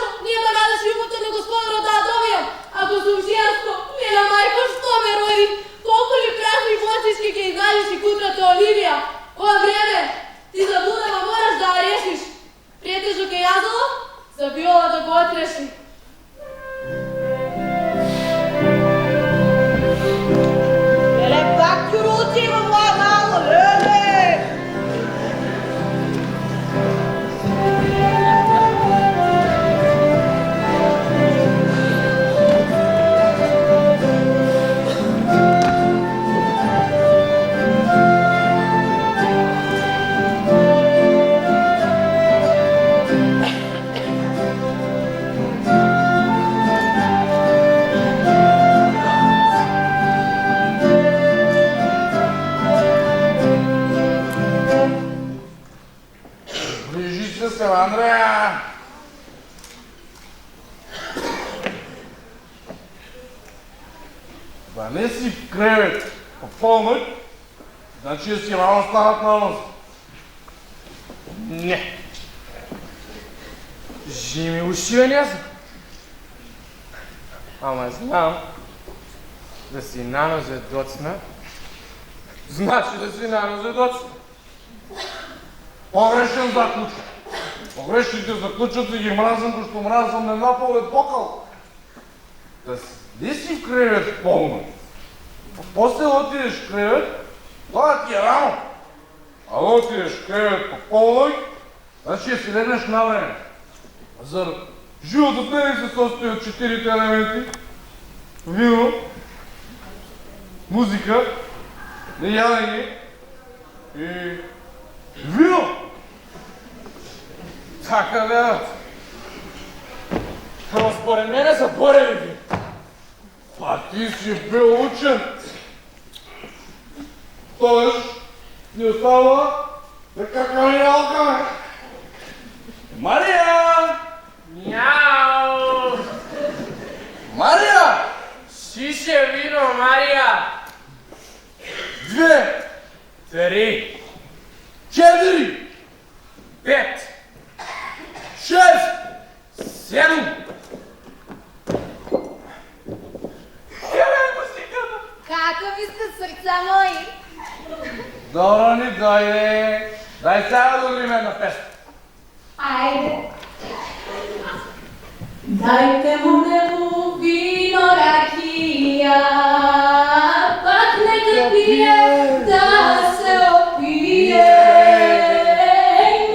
живо моя мало, леле! Ближи се, Андрея! Да не си в кревет по полночь, значи да си рано станат на нос. Не. Жими уши не съм. Ама знам да си нанозе доцна, значи да си нанозе доцна. Погрешен заклучок. Погрешните заклучоци ги мразам, защото мразам не наполед покъл. Да не си в кревет в полночь. После отидеш в кревет, това ти е рано. А да отидеш в кревет по полночь, значи да си легнеш на време. Животът не се състои от 4 елементи. Вино, музика, неядене и вино. Така гледат. Ама според мене са борели. А ти си бил учен. Тоеж, ни остава да какаме и алкаме. Мария! Мяу! Мария! Шише вино, Мария! 2, 3, 4, 5, 6, 7. Како ви сте, сърца мои? Добро ни дойде. Дай сега да одриме на песен. Айде. Дайте му нему вино ракия, пак нека пие, да се опие.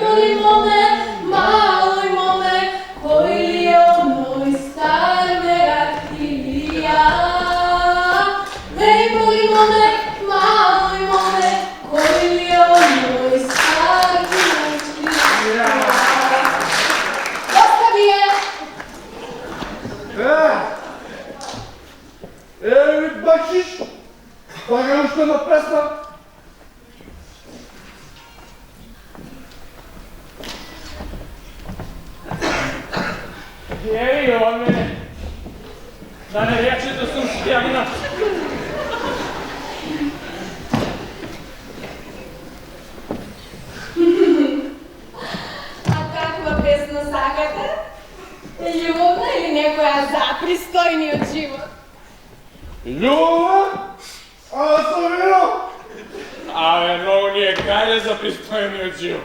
Молимо ме, малой моме, кой ли е оной стар мерактилия. Ей, молимо ме, малой моме, кой ли е оной стар мерактилия. Доста ви е! Ми бачиш! Слагам още на песна. Ей, оме! Да не рече да съм стягнат. А каква песна сакате? Любовна или некоя запристойниот живот? Любовна? А съм вино! Абе, много ни е кайде за пристойниот живот.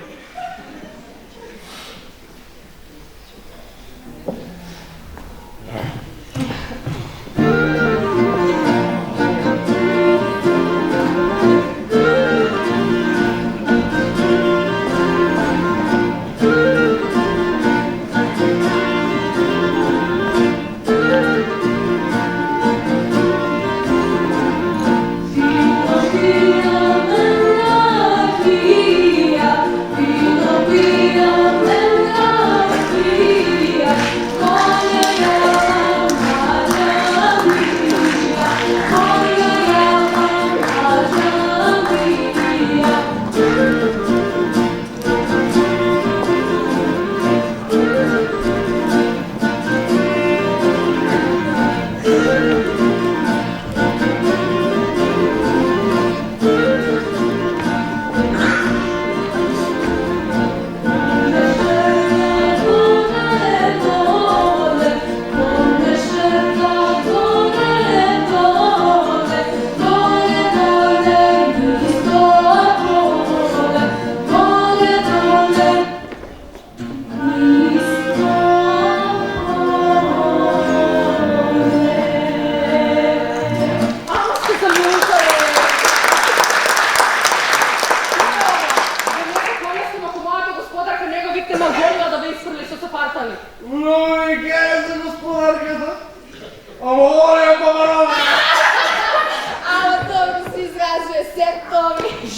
Vino, vino,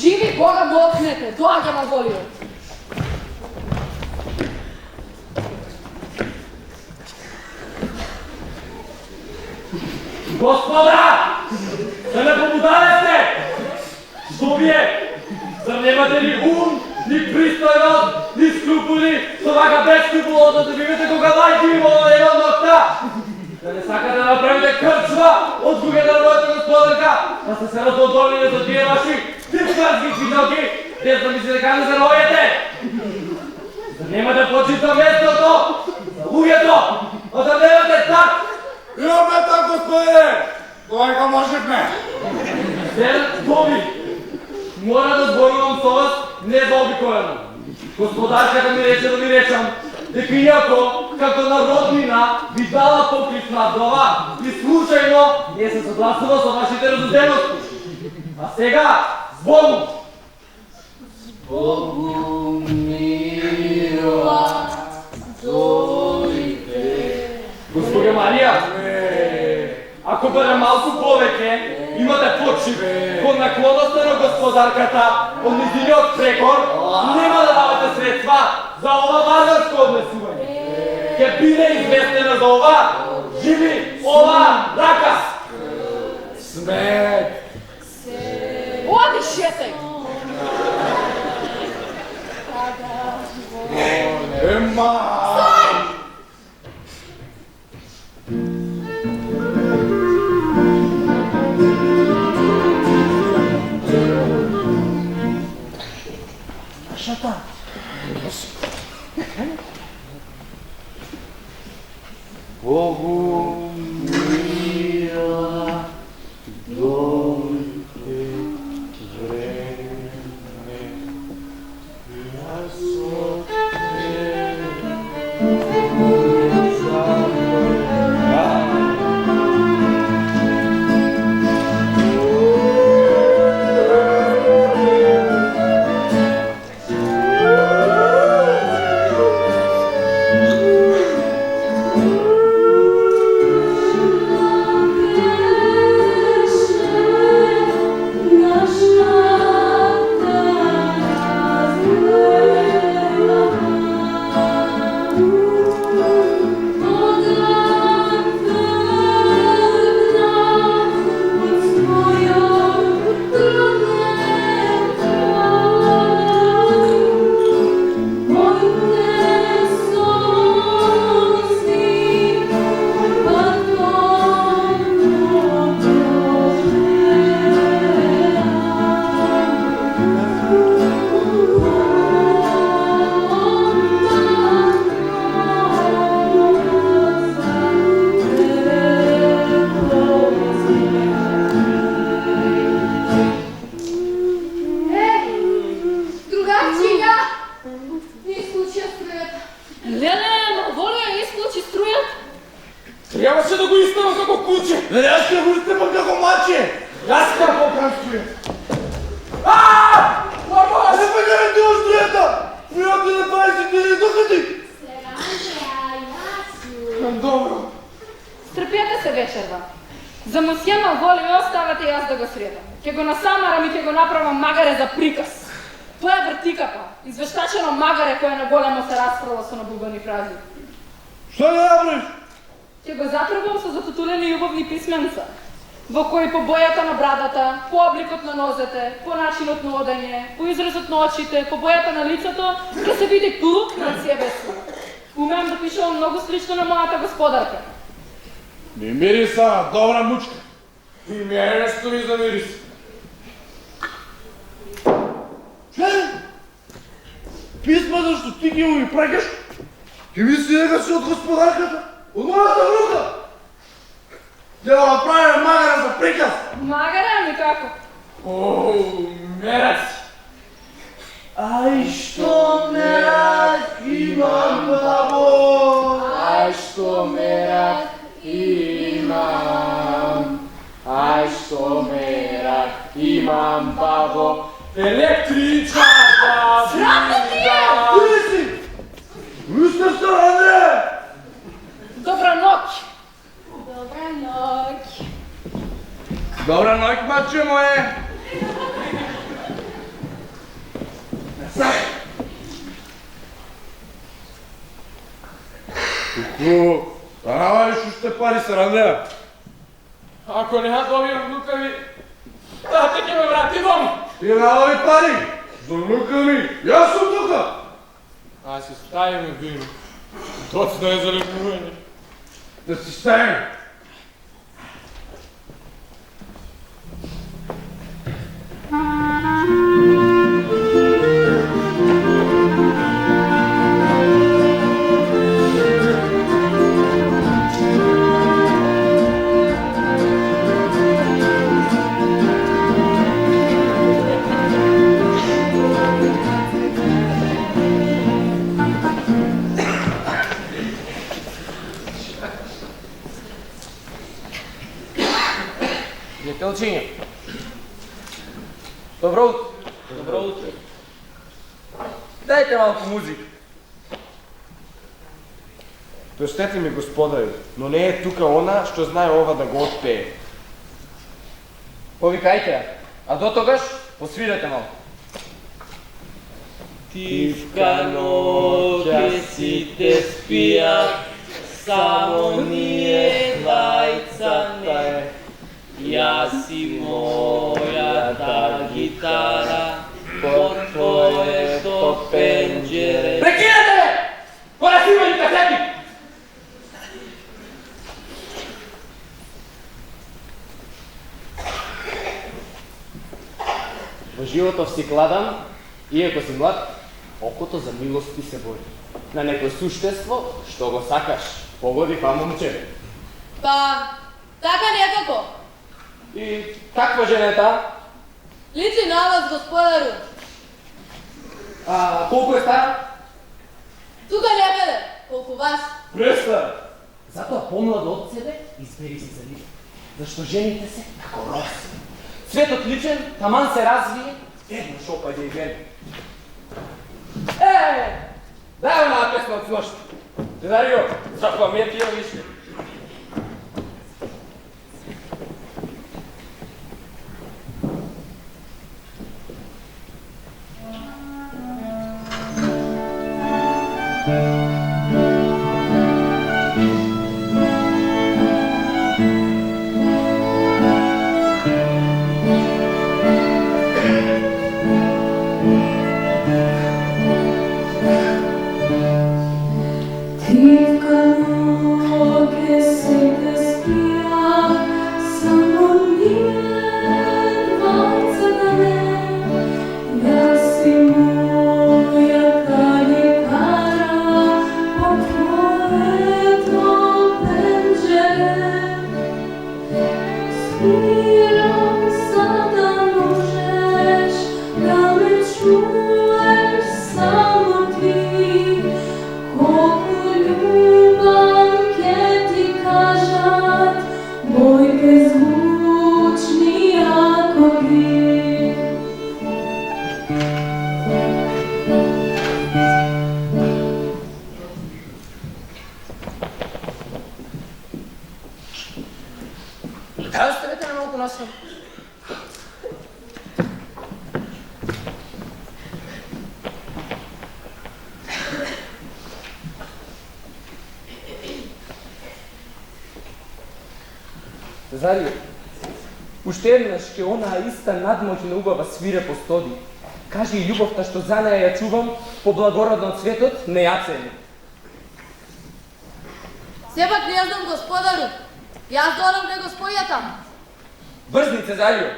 Живи Бога мокнете, доаѓа на волио. Господа! Да не побудалете! Што ви е? Зар немате ни ум, ни пристојност, ни скрупули, со вака безскрупулозно да бивете кога лајки во една нокта? Да не сакате да направите крчва од другите на мојата господарка, да сте се разодолили за тие ваши типкарски фиталки, без да мислите каде се ројете? Да немате почит за местото, за луѓето, а да немате так! Имаме так, господине! Доајка можевме! Ден Боби, мора да зборувам со вас незаобиколено. Господарката ми рече да ви речам дека иако како народнина ви дала покрив на глава и случајно не се согласува со вашите разудености. А сега, збогу! Збогу мила, дојде. Госпожа Марија, ако бъде малку повеќе, имате почив кон наклоноста на господарката, од низиниот прекор, нема да давате средства за ова варварско однесување. Ке биде известена за ова, живи ова ракас! Смет! Оди шетај! Ема! Нашата. Богу мила, дојде време, јас со Трябваше да го изстава како куче! Не, аз ще го изтъпам како маче! Аз како кръвствие! Мама! Не пъгаме ти от строята! Приятели на 20 дни докъде? Добро. Стрпете се вечерва. За мусјема воли оставате јас да го средам. Ке го насамарам и ке го направам магаре за приказ. Тоа е вртикапа, извештачено магаре кој на големо се расправа со набубани фрази. Што да направиш? Ќе го затребам со затутулени љубовни писменца, во кои по бојата на брадата, по обликот на нозете, по начинот на одење, по изразот на очите, по бојата на лицето, ќе се види плук над себе си. Умеам да пишувам многу слично на мојата господарка. Ми мириса, добра мучка. И ми е нешто ми замирис. Че? Писмата што ти ги ми прекаш, ти мисли дека си од господарката? Од мојата рука! Ќе го направим магара за приказ! Магара ми како? О, мерац! Ај што мерак имам, бабо! Ај што мерак имам, ај што мерак имам, бабо, електричарка Срамно ти е! Ти си! Мистер Андре! Добра ноќ! Добра ноќ. Добра ноќ, маче моје! Туку, да навалиш уште пари се Рандеа. Ако не добијам внука ми, тате ќе ме врати дом. Ти навали пари, за внука ми, јас сум тука. А си ставиме вино. Тоцно е за лекување. Да си ставим. Пријателчиња. Добро утро. Добро утро. Дајте малку музика. Простете ми, господари, но не е тука она што знае ова да го отпее. Повикајте ја, а до тогаш посвирете малку. Тивка ноќе сите спија, само ние двајцата е. Јас и мојата гитара, под твоето пенџере. Прекинете ме! Кога си имали касети? Во животов си кладам, иако си млад, окото за милост ти се бори. На некој суштество, што го сакаш, погоди па момче. Па, така некако. И каква женета? Личи на вас, господару. А колку е стара? Тука некаде, колку вас. Престар! Затоа помладо од себе избери си за нив. Зашто жените се како роси. Светот личен, таман се развие, едно шопаѓе и жени. Дај онаа песна од сношта. Цезарио, запаметио више. Да оставете ме малку насам. Цезарио, уште еднаш ке онаа иста надмоќна убава свире по стоди. Кажи и љубовта што за неја ја чувам, по благородно од светот не ја цени. Сепак не знам, господару. Јас дојдам кај господјата. Брзни, Цезарио.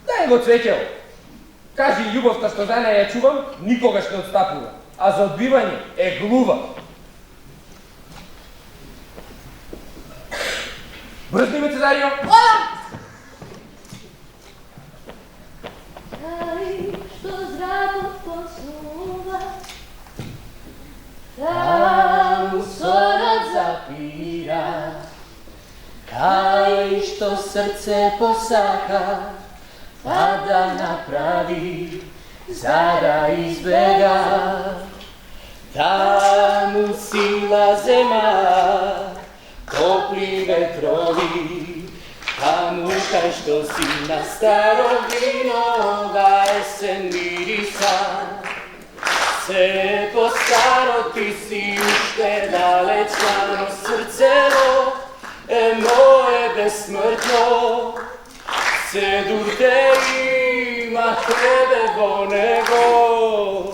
Дај го цвеќево. Кажи и љубовта што за неја ја чувам, никогаш не отстапува. А за одбивање е глува. Брзни ме, Цезарио. Одам! Кај што зракот почнува, таму сорот запира, кај што срце посака, па да направи, за да избега. Таму сила зема, топли ветрови, таму кај што си на старо вино, ова есен мириса. Се по-старо ти си уште далечна, но срцево е мое безсмртно. Се дурте има тебе во него,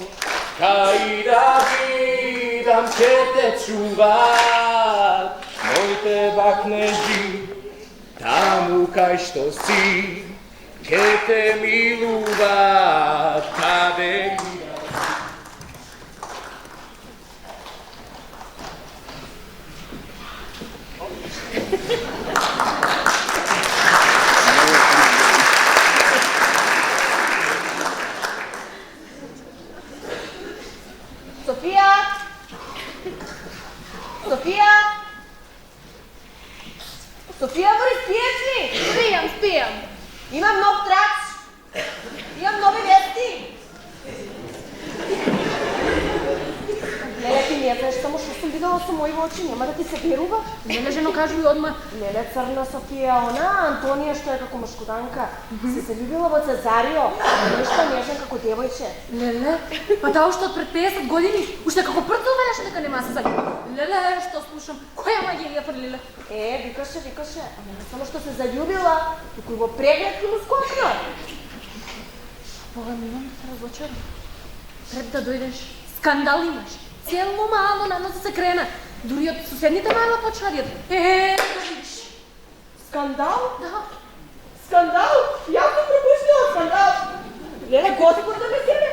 кај да видам ке те чуват моите бакнежи, таму кај што си ке те милуват, каде Софија! Софија! Софија, бре, спиеш ли? Спијам. Имам нов трач. Имам нови вести. Леле, ти не знаеш само што сум видела со мои очи, нема да ти се верува? Леле, жено, кажу и одма. Леле, црна Софија, она Антонија што е како мушкуданка. Се љубила во Цезарио, нешто нежен како девојче. Леле, па таа уште од пред 50 години, уште како прцел велеше дека нема се заљуби. Леле, што слушам, која магија фрлиле? Викаше, ама не само што се заљубила, туку и во преглед му скокна. Бога ми, имам да се разочарам. Пред да дојдеш, скандал имаш. Цело мало на носа се крена. Дури од соседните мала почнадијат. Да видиш. Скандал? Да. Скандал? Јас сум пропуштила скандал. Леле, Господ да ме земе.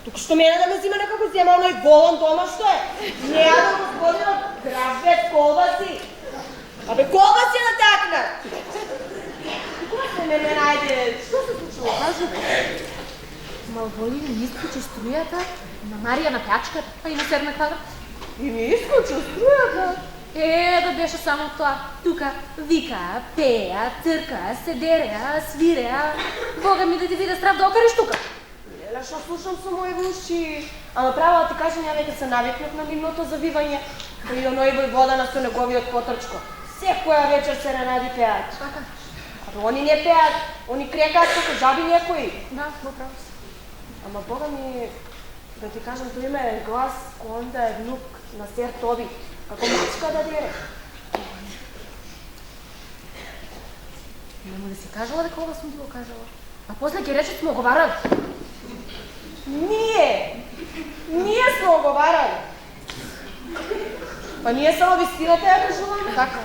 Тук што мене да ме земе некако зема оној волон дома што е. Не јадам господинот граф колбаси. Абе, колбаси натакна. Кога се мене најде? Што се случило? Кажу бе. Малволи ми искучи струјата, на Марија на пјачката, па и на седна квадрат. И ми искучи струјата? Да беше само тоа. Тука вика, пеа, црка, седереа, свиреа. Бога ми да ти биде страв да окариш тука. Леле, што слушам со мои уши. Ама право да ти кажам, ја веќе се навикнав на нивното завивање. И оној војвода со неговиот потрчко. Секоја вечер се ранади пеат. Така. Абе, они не пеат, они крекаат како жаби некои. Да, во право си. Ама Бога ми, да ти кажам, тој има глас кој онда е внук на сер Тоби, како мачка да дере. Нема да си кажала дека ова сум ти го кажала. А после ќе речат сме оговарали. Ние сме оговарали. Па ние само вистината ја кажуваме. Така.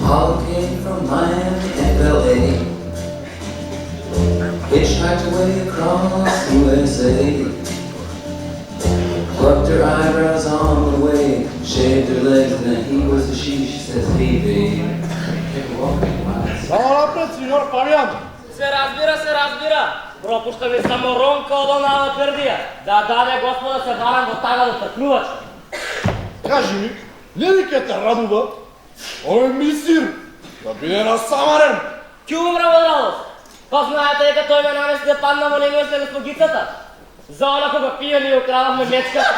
All came from Miami and LA, hitchhiked away across USA, plucked her eyebrows on the way, shaved her legs, and then he was a she says, hey babe, Само напред, сеньор Павијан. Се разбира. Пропушта ми само Ронка од онаа пердија. Да даде Господа се барам во тага да тркнувачка. Кажи ми, не ли ке те радува? Овој мисир, да биде насамарен. Ќе умрам од радост. Па знаете дека тој ме намеси да падна во неговите господицата. За она кога пијани и украдавме мечката.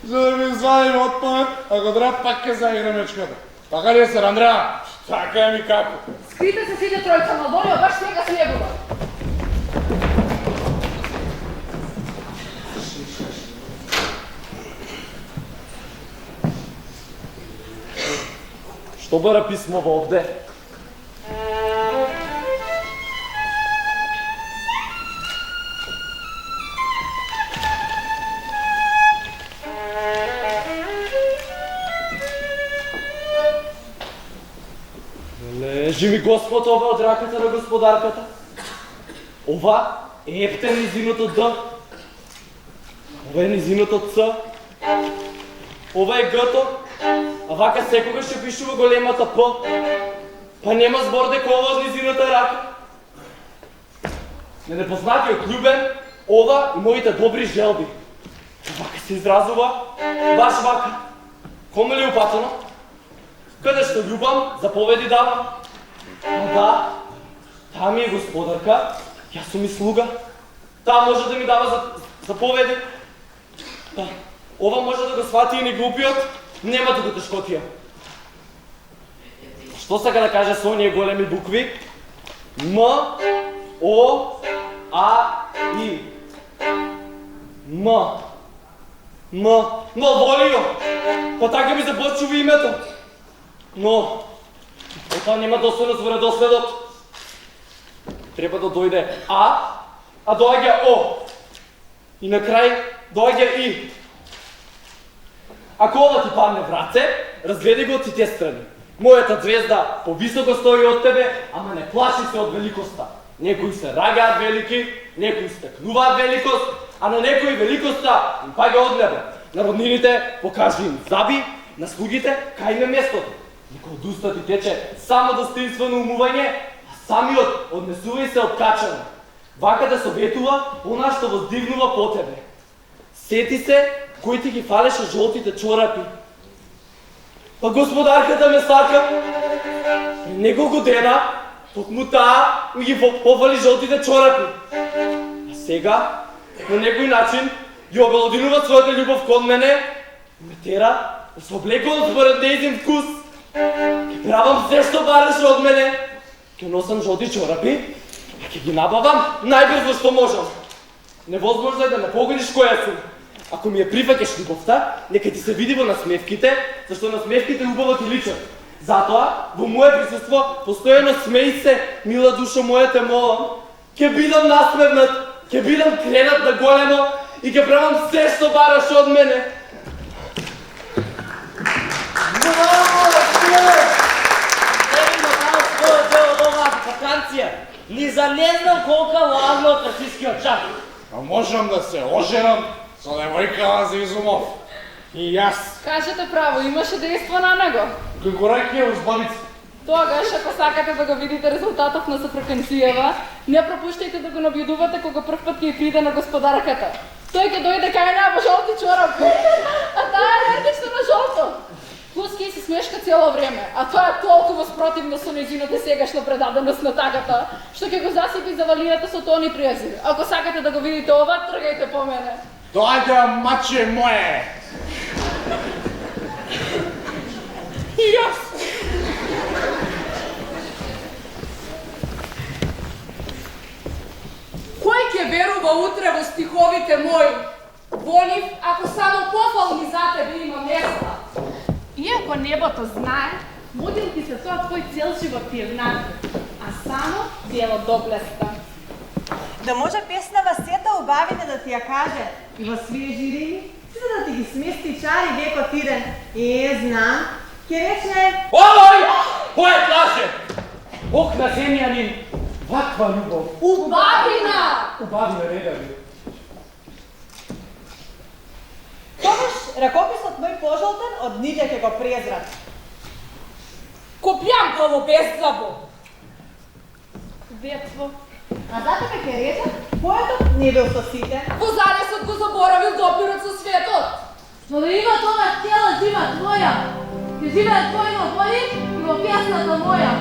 За да ми заим од памет, ако треба пак ке заигра мечката. Така ли е, сер Андреа? Така е ми како. Скрите се сите тројца, Малволио, баш сега се негува. Што бара писмо во овде? Лежи ми Господ ова од раката на господарката. Ова е ептен низиното Д. Ова е низиното Ц. Ова е Г-то. А вака секогаш ќе пишува големата П. Па нема збор дека ова од низината рака. На непознатиот љубен, ова и моите добри желби. вака се изразува, баш вака. Коме ли опатано? Къде ще любам, заповеди дава. Да, та ми е господарка, я сум и слуга. Та може да ми дава заповеди. Да, ова може да го свати и не глупиот, нема да го тешкотија. Што сака да каже со оние големи букви? М, О, А, И. М. Волио! Па така ми започува името. Но, това нема достојност во редоследот. Треба да дојде А доаѓа О. И на крај доаѓа И. Ако ова ти падне в раце, разгледај го од сите страни. Мојата звезда повисоко стои од тебе, ама не плаши се од великоста. Некои се рагаат велики, некои стекнуваат великост, а на некои великоста им паѓа од небо. На роднините покажи им заби, на слугите кај им е местото. Некој од уста ти тече само достоинствено умување, а самиот однесувај се откачано. Вака да советува она што воздигнува по тебе. Сети се кој ти ги фалеше жолтите чорапи. Па господарката ме сака. Пред неколку дена токму таа ми ги пофали жолтите чорапи. А сега, на некој начин, ги обелодинува својата љубов кон мене и ме тера да се облекувам според нејзин вкус. Ке правам се што бараше од мене. Ке носам жолти чорапи, а ке ги набавам најбрзо што можам. Невозможно е да не погодиш која сум. Ако ми ја прифаќаш љубовта, нека ти се види во насмевките, зашто насмевките убаво ти личат. Затоа, во моје присуство, постојано смеј се, мила душо моја те молам. Ке бидам насмевнат, ке бидам кренат на големо и ке правам се што бараш од мене. Ни за не знам колка лазна од тршискиот чак. А можам да се оженам со девојка за Изумов. И јас. Кажете право, имаше действо на него. Како рајке узбавица. Тогаш, ако сакате да го видите резултатов на Сафраканциева, не пропуштајте да го набљудувате кога прв пат ќе приде на господарката. Тој ќе дојде кај неа во жолти чорапи, а таа е алергична на жолто. Плюс ќе се смешка цело време, а тоа е толку спротивно со нејзината сегашна предаденост на тагата, што ќе го засипи завалината со тони пријазиви. Ако сакате да го видите ова, тргајте по мене. Доаѓа, маче моје! И јас! Кој ќе верува утре во стиховите мои? Во нив, ако само пофални за тебе има места. Иако небото знае, модил ти се тоа твој цел живот ти е внатре, а само дело доблеста. Да може песнава сета убавите да ти ја каже и во свежи рими, за да ти ги смести чари векот иден. Знам, ќе речне... Овој! Поет лаже! Бог на земјанин, ваква љубов. Убавина! Убавина редави. Тогаш ракописот мој пожолтен од ниде ќе го презрат. Копјанково беззабо! Ветво. А за тебе ќе речат, поетот не бил со сите. Во залесот го заборавил допирот со светот. Но да има тоа цела зима твоја, ќе живее твојно води и во песната моја.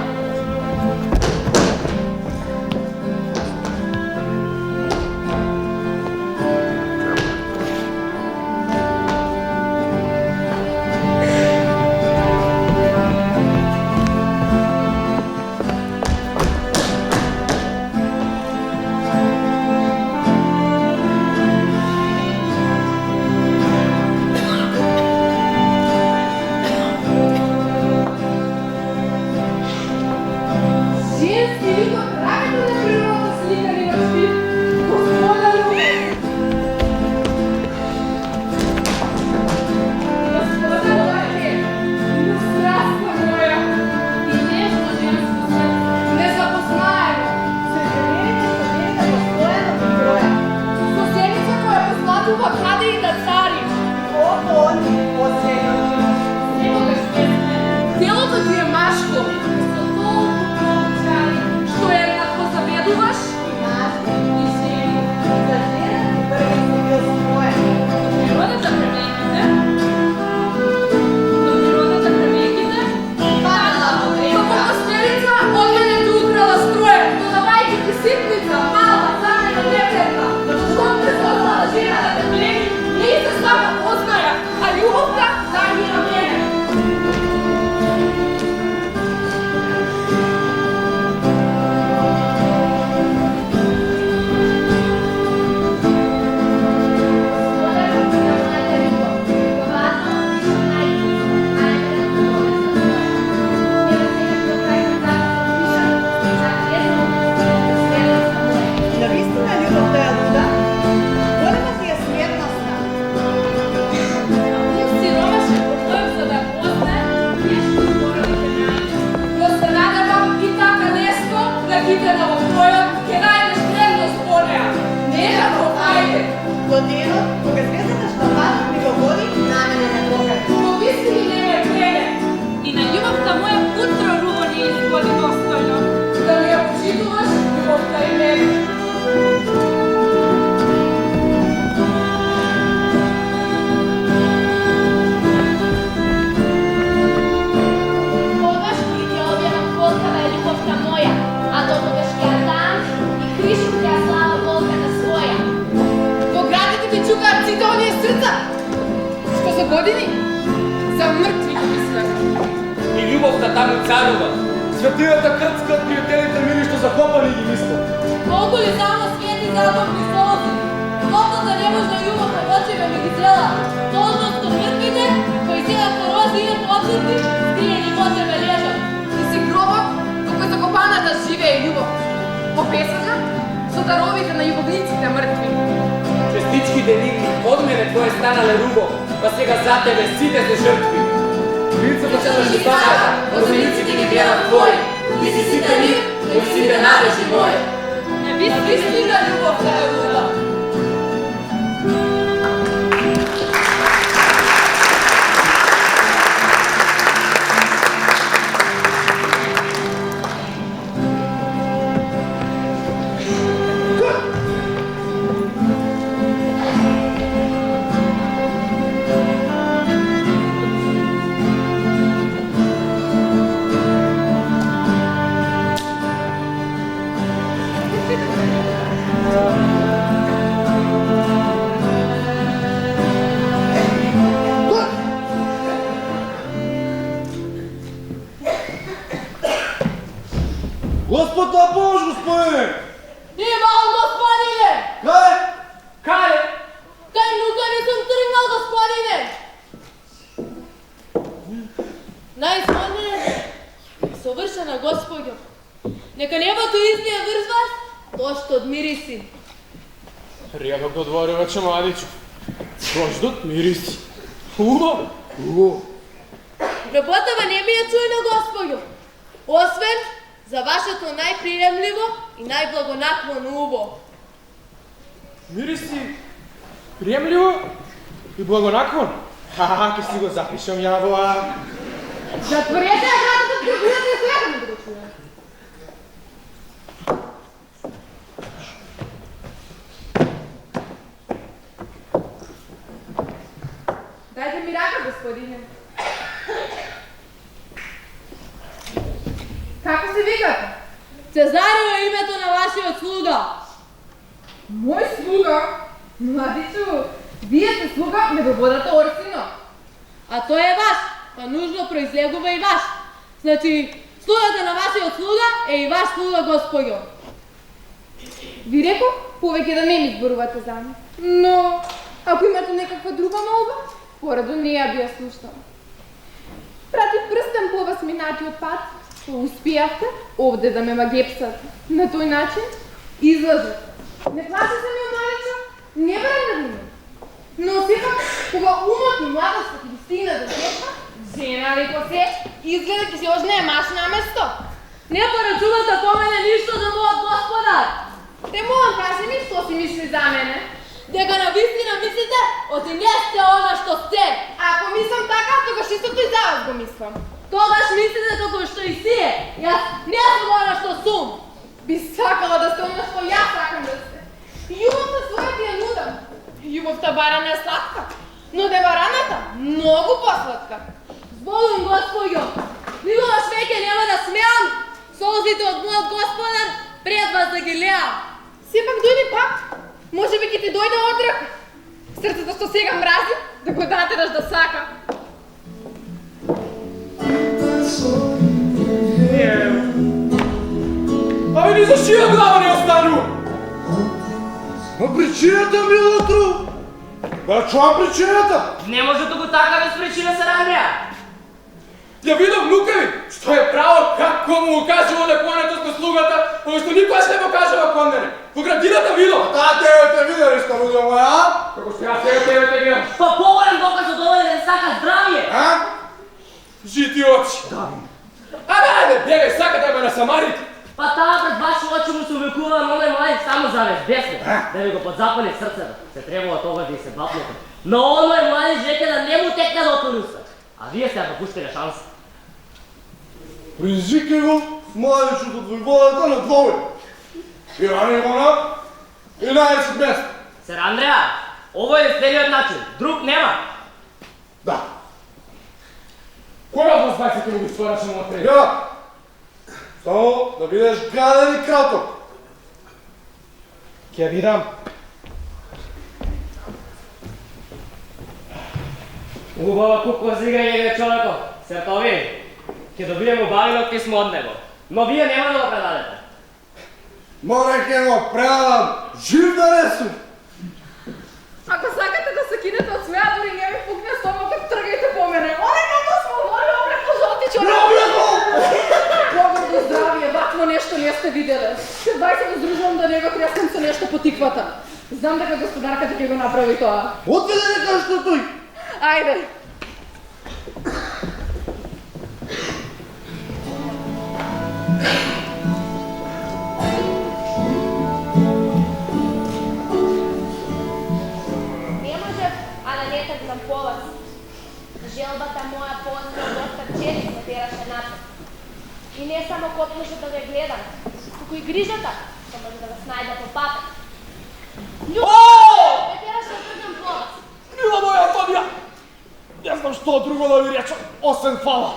таму царува. Светијата крцка од пријателите ми ништо закопани ги мислат. Колку ли само свети затопни солзи? Злотната небожна љубов на очеве ми ги цела. Должност од мртвите, кои сега порози имат обсетни, скриени во тебе лежат. Ти си гробот, во кој закопаната живее љубов. По песата, со даровите на љубовниците мртви. Честички денигни, од мене твое станале рубо, па сега за тебе сите се жртви. Лицата се зашитаја, розениците ги беа твои. Ти си сите ми, кои сите надежи мои. Не би свистина љубовта е луда. Господ да помош, господине! Имам, господине! Кај? Кај? Кај нука не сум тргнал, господине! Најспомнене, совршена господјо, нека небото излие врз вас, дошто од мириси. Рјавак до двореваче, младичо. Дошто од мириси. Убаво, убаво. Работава не ми е чујна, господјо, освен за вашето најприемливо и најблагонаклоно убо. Мириси приемливо и благонаклон. Ха-ха, ке си го запишам ја во... Затворете ја вратата, тргувате и сега да го чуја. Дайте ми рака, господине. Како се викате? Цезарио е името на вашиот слуга. Мој слуга? Младичу, вие сте слуга на војводата Орсино. А тој е ваш, па нужно произлегува и ваш. Значи, слугата на вашиот слуга е и ваш слуга, господјо. Ви реков, повеќе да не ми зборувате за мене. Но, ако имате некаква друга молба, порадо не ја би ја слушнала. Прати прстен по вас минатиот пат, па успијавте овде да ме магепсате. На тој начин излазат. Не плаче се ми, малечо, не барам да ви. Но сепак, кога умот и младоста ќе ви стигна до сетва, жена ли по се, изгледа ќе се ожне маш на место. Не порачувате по мене ништо за мојот господар. Те молам, кажи ми што си мисли за мене. Дека на вистина мислите, оти не сте она што сте. Ако мислам така, тогаш истото и за вас го мислам. Тогаш мислите како што и сие. Јас не сум она што сум. Би сакала да сте она што јас сакам да сте. Љубовта своја ти ја нудам. Љубовта барана е сладка, но девараната многу посладка. Зболум, господјо, никогаш веќе нема да смеам солзите од мојот господар пред вас да ги леам. Сепак дојди пак, може би ќе ти дојде одрак. Срцето што сега мрази, да го натераш да сака. Абе, ни за шија глава не останува! Но причината, милотро! Да чувам причината! Не може да го така без причина, сар Андреја. Ја видов внука ви, што е право како му кажува да конето сме слугата, но што никош не го кажува кон мене. Во градината видов. Таа тебе те видели што луѓе моја, а? Како што јас сега тебе те видам. Па поголем доказ од ова да сака здравје. А? Жити очи. Да. Ајде, бегај, сака да ме насамарите. Па таа пред ваши очи му се увекува на оној млади само за веш бесне, да ви го подзапали срцето. Се требува тоа да и се бапнете. Но оној млади веќе да не му текне до отворуста. А вие сте ја пропуштиле шанса. Призвикај го младичот од војводата на двој. И рани го на 11 места. Сер Андреја, ово е следниот начин, друг нема. Да. Кој од вас бајца ќе му ги створаше му отреди? Ја! Само да бидеш гаден и краток. Ќе видам. Убава куко за играње човеко, сер тоа ви. ќе добиеме убавено писмо од него. Но вие нема да го предадете. Море ќе го предам, жив да не сум. Ако сакате да се кинете од своја, дори не ми пукне стомакот, тргајте по мене. Оне како смо голи облеко жолти чорапи. Погордо здравие, вакво нешто не сте виделе. Дај се да здружувам да не го крескам со нешто по тиквата. Знам дека господарката ќе го направи тоа. Отведе не кажеш што тој. Ајде. Не можев, а да не тргнам по вас. Желбата моја позна од доста чели се тераше напред. И не само код може да ве гледам, туку и грижата, што може да вас најде по патот. Ме тераше да тргнам по вас. Мила моја Антонија! Не знам што друго да ви речам, освен фала.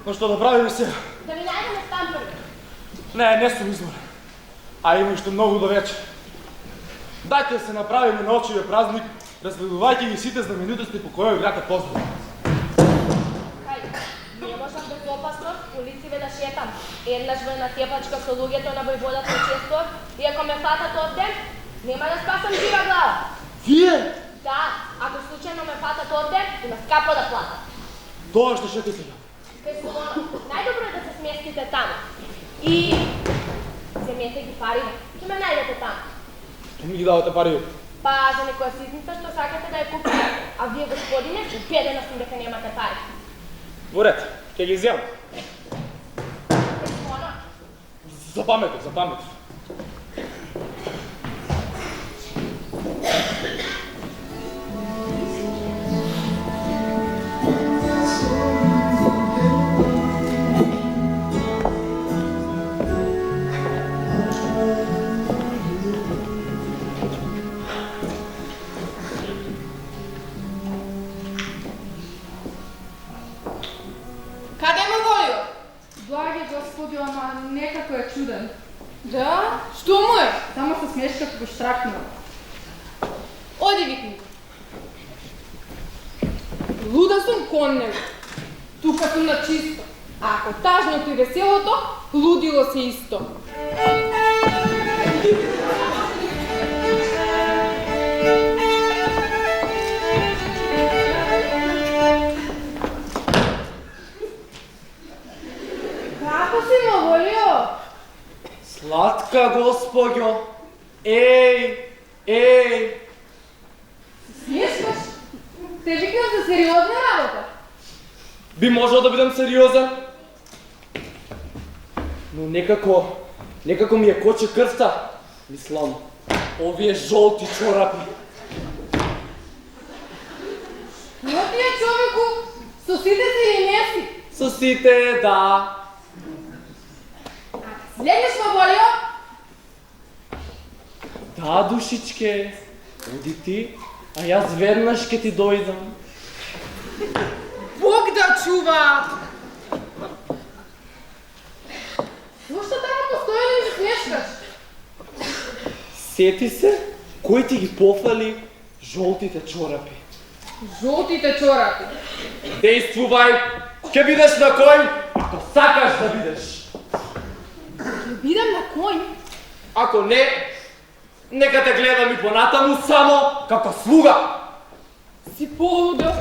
Но што да правиме сега? Да ви најдеме стампери. Не сум изморен. А има уште многу до вечер. Дајте да се направиме на очиве празник, разгледувајќи ги сите знаменитости по која играта познат. Хајде, не можам без опасност по улициве да шетам. Еднаш во една тепачка со луѓето на војводата учествував и ако ме фатат одде, нема да спасам жива глава. Вие? Да, ако случајно ме фатат одде, има скапо да платат. Тоа што шетите ја. Кај Солона, најдобро е да се сместите таму. И земете ги парите, ќе ме најдете таму. Ке ми ги давате пари. Па за некоја ситница што сакате да ја купите, а вие господине, убедена сум дека немате пари. Во ред, ќе ги земам. Кај Солона, Запаметив, запаметив. Каде ме волио? Благи господи, ама некако е чуден. Да? Што му е? Само се смешка како штракнал. Оди викни. Луда сум кон него. Тука сум на чисто. А ако тажното и веселото, лудило се исто. Како си ме волио? Сладка господјо, еј. Смешкаш? Те викнам за сериозна работа. Би можел да бидам сериозен. Но некако ми ја коче крвта. Мислам, овие жолти чорапи. Но тие човеку, со сите си и не си. Со сите, да. Слегнеш ме волио? Да, душичке, оди ти, а јас веднаш ке ти дојдам. Бог да чува! Зошто така постојано ми смешкаш? Сети се, кој ти ги пофали жолтите чорапи. Жолтите чорапи. Дејствувај, ке бидеш на кој, ако сакаш да бидеш. Ќе бидам на кој? Ако не, нека те гледам и понатаму само како слуга. Си полудо.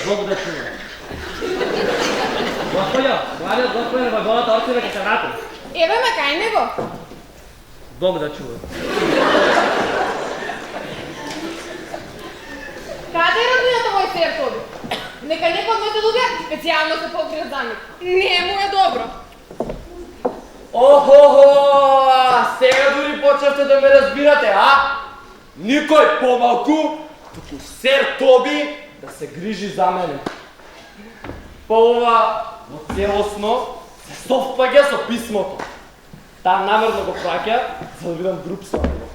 Бог да чува. Господјо, младиот господин на вагоната отиде ке се врати. Еве ме кај него. Бог да чува. Каде е роднината мој серцови? Нека некој од моите луѓе специјално се покрие за нив. Не му е добро. Охо, сега дури почнавте да ме разбирате, а? Никој помалку, туку сер Тоби да се грижи за мене. Па ова целосно се совпаѓа со писмото. Таа намерно го праќа за да видам груп со него.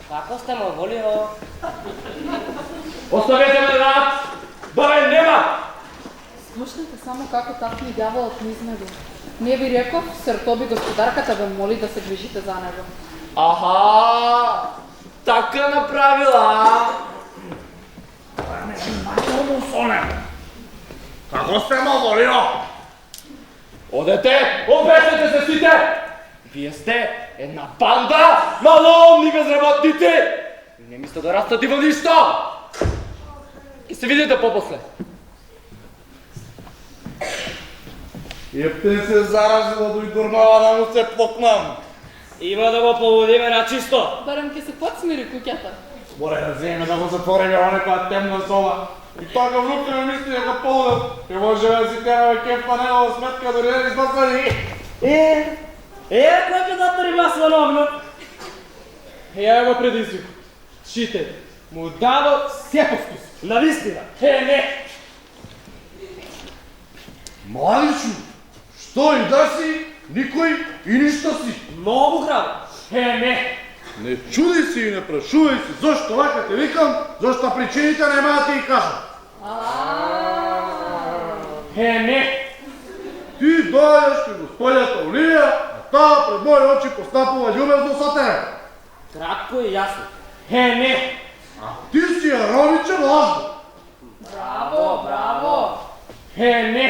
Како сте ме волио? Оставете ме рад, да ме нема! Слушнете само како татни дјаволот низ него. Не ви реков, сер Тоби господарката ве моли да се грижите за него. Аха, така направила. сонем. Како сте молио? Одете, обесете се сите! Вие сте една банда малоумни безработници! Не мисля да растате во ништо! И се видите попосле. Епте се заразила до и дурмава да му се плокнам. Има да го поводиме на чисто. Барем ке се подсмири куќата. Море да вземе да го затвориме во некоја темна соба. И така внука ми мисли дека полуден. И може да си тераме кеф на негова сметка дори да избасани. Кој ќе затвори масло на огнот? Ја го предизвик. Чите, му дава сепоскус. Навистина. Не. Маличу, што и да си, никој и ништо си. Многу грабо. Не. Не чуди си и не прашувај си зошто вака те викам, зошто причините нема да ти ги кажам. Не. Ти дојдеш кај господјата Оливија, а таа пред мои очи постапува љубезно со тебе. Кратко и јасно. Не. А ти си ероничен лажно. Браво. Не.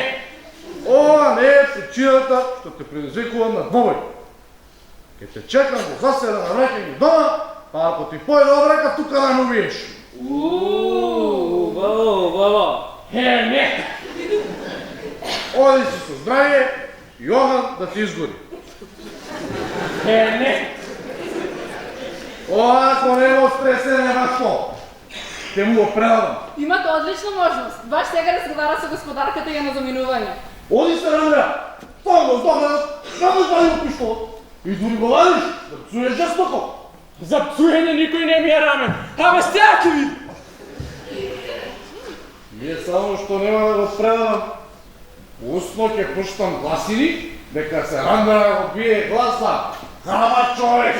Ова не е причината што те предизвикувам на двобој. Ке те чекам во заселена веќе дома, па ако ти појде обрека, тука да не убиеш. Убаво. Не. Оди си со здравје и оган да ти изгори. Не. Ова ако не го стресе, нема што. Те му го предадам. Имате одлична можност. Баш сега разговара со господарката и е на заминување. Оди се, Андреја! Тоа го здобраш, само извади го пиштолот. И дури го вадиш, да псуеш жестоко. За псуење никој не ми е рамен. Абе стјаки ви! Вие само што нема да го предадам. Усно ќе пуштам гласини, дека се Андреја го бие гласа. Хама човек!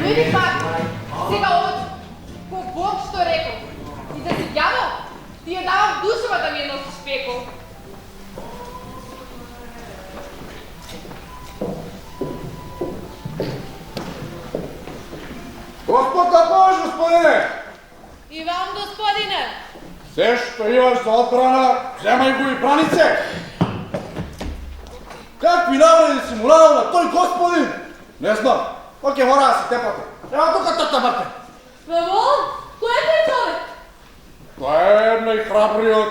Види пак, сега оди. По Бог што рекол. И да си ѓавол, ти ја давам душава да ми ја носиш пекол. Господ да помош, господине! И вам, господине! Се што имаш за одбрана, вземај го и бранице! Какви навреди си му надал на тој господин? Не знам, па ќе мора да си тепате. Ева тука тата брате. Ве волам, кој е тој човек? Тоа е најхрабриот,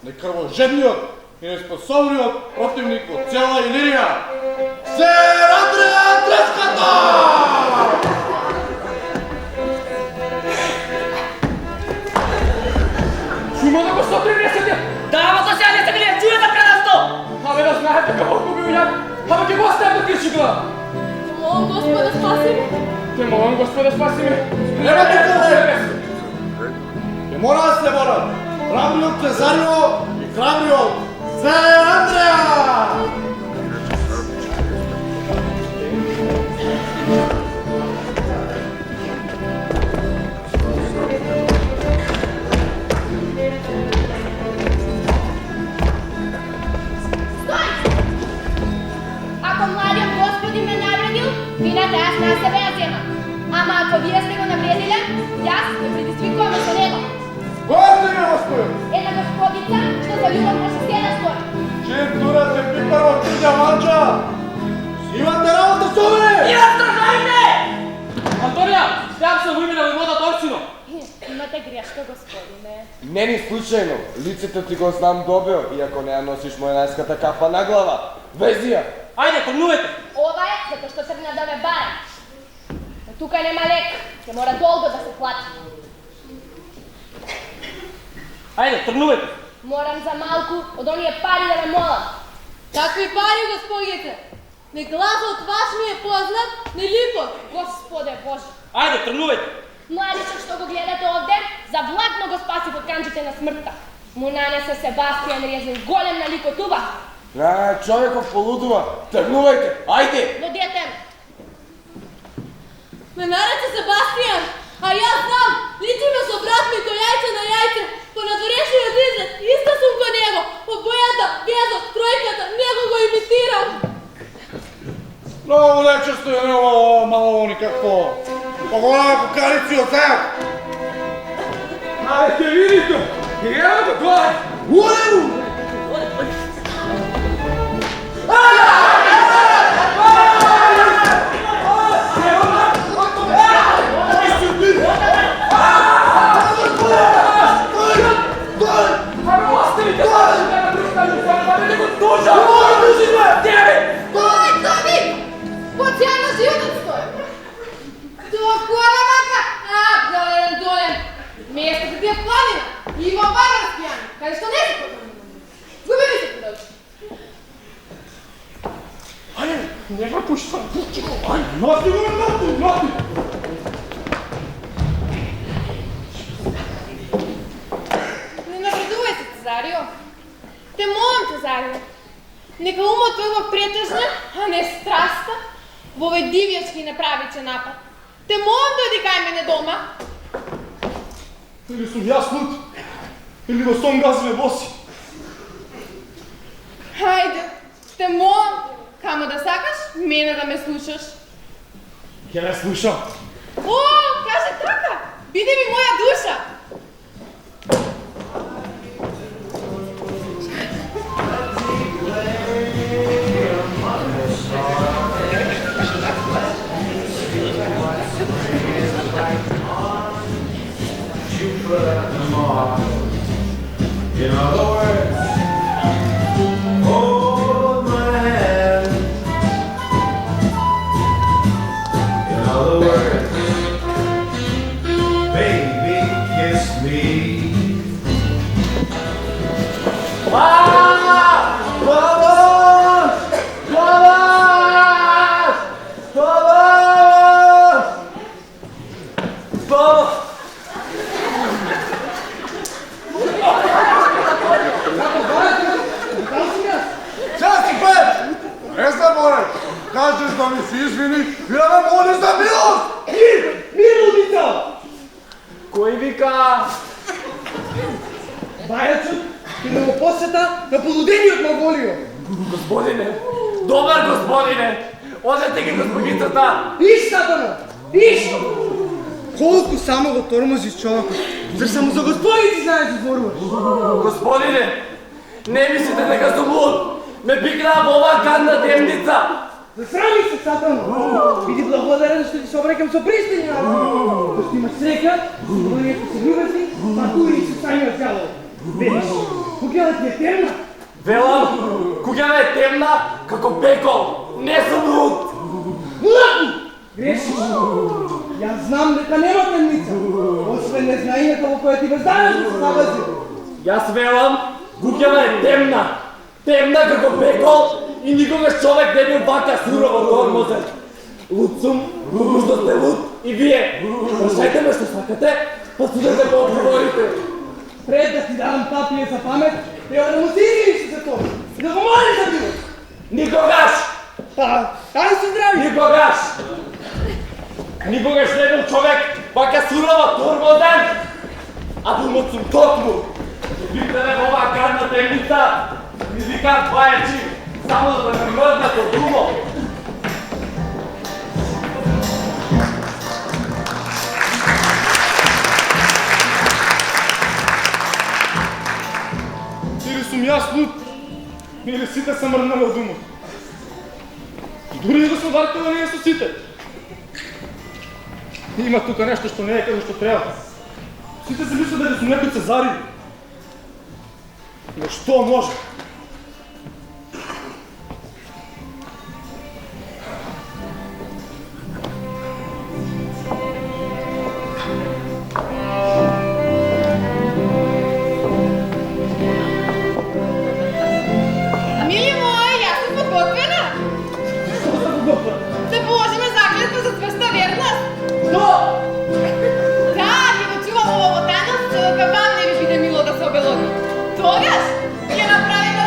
најкрвожедниот и неспособниот противник од цела Илирија. Сер Андреја Треската! Шума да го сопри не седи! Да, ама то сега не се гледа, чуе да предасто! Абе да знаете како го бил јак, абе ќе го оставя да кричи глава! Молам Господа, спаси ме! Те молам Господа, спаси ме! Нема тука ле! Ќе мора да се борат! Храбриот Цезарио и храбриот Сер Андреја! Ако младиот господин ме навредил, вината јас на себе ја земам. Ама ако вие сте го навредиле, јас ме предизвикувам со него. Која сте ми господин? Една господица што за љубов може се да стори. Чим тура те пипар од чуѓа манча? Си имате работа со мене! Јас државите! Анторија, стјам се во име на војводата Орсино. Имате грешка, господине. Не ни случајно, лицето ти го знам добро, иако не ја носиш мојнајската капа на глава. Вези ја! Ајде, тргнувете! Ова е затоа што тргна да ме бара. Но тука нема лек, ќе мора долго да се плати. Ајде, тргнувете! Морам за малку од оние пари да ме молам. Какви пари, господице? Не гласот ваш ми е познат, не липот. Господе Боже. Ајде, тргнувете! Младичок што го гледате овде, завладно го спаси од канџите на смртта. Му нанесе Себастијан Резин голем налик од това. Човеков полудува, тргнувајте, ајде! Додете ме. Ме нарече Себастијан, а јас знам, личи ме со брат ми кој јајце на јајце, по надворешниот изглед, иста сум ко него, по бојата, безот, тројката, него го имитирам. не мало никакво. Погledaj кукарици от сега! Абе, те видите! Ево го това! Урему! Поцяна животът стои! Докола мака! Галерен долен! Местата ти е планина! Има бара разпияна! Каде што не се потърни? Губи ми се подълчи! Айде, не га пушта! Носи го, носи! Не навредувай се, Цезарио. Те молам, Цезарио. Нека умот твој го претежна, а не страста, во овој дивјачки неправичен напад. Те молам дојди кај мене дома. Или сум јас луд, или во сон газве боси. Хајде, те молам, камо да сакаш, мене да ме слушаш. Ќе ме слушам. О, каже така, биде ми моја душа. In other words, hold my hand. In other words, baby, kiss me. Кажеш да ми се извини и да ме молиш за милост! Милница! Кој вика? Бајачот ќе да го посета на полудениот Маголио. Господине, добар господине, одете ги господицата. Иш, Сатана, иш! Колку само го тормозиш човекот, зар само за господици знаеш да зборуваш? Господине, не мислите дека сум луд, ме пикнаа во оваа гадна темница. Засрами се, Сатано! Биди благодарен што ти се обрекам со пристани разговор. Што имаш среќа, двојето се љубети, па дури се сања цяло. Велиш, куќава ти е темна? Велам, куќава е темна како пекол. Не сум луд. Луд! Грешиш. Јас знам дека нема темница, освен незнаењето во кое ти безданеш да се забази. Јас велам, куќава е темна. Темна како пекол и никогаш човек не бил вака сурово тормозен. Луд сум, луд што сте луд и вие. Прашајте ме што сакате, па судете ме одговорите. Пред да ти дадам папие за памет, треба да му се извиниш за тоа. И да го молиш за било. Никогаш! Ајде се здрави! Никогаш! Никогаш не бил човек вака сурово тормозен, а думот сум токму. Видите ме во оваа гадна темница, ми викаат бајачи, само да ме мрднат од умот. Или сум јас луд, или сите се мрднали од умот. Дури и господарката не е со сите. Има тука нешто што не е како што треба. Сите се мислат дека сум некој Цезари. Но што може? Мили моја, јас сум подготвена. Да положиме заклетва за тврста верност. Што? Да, ќе го чувам ово танос, за дека вам не ви биде мило да се обелоди. Тогаш ќе направиме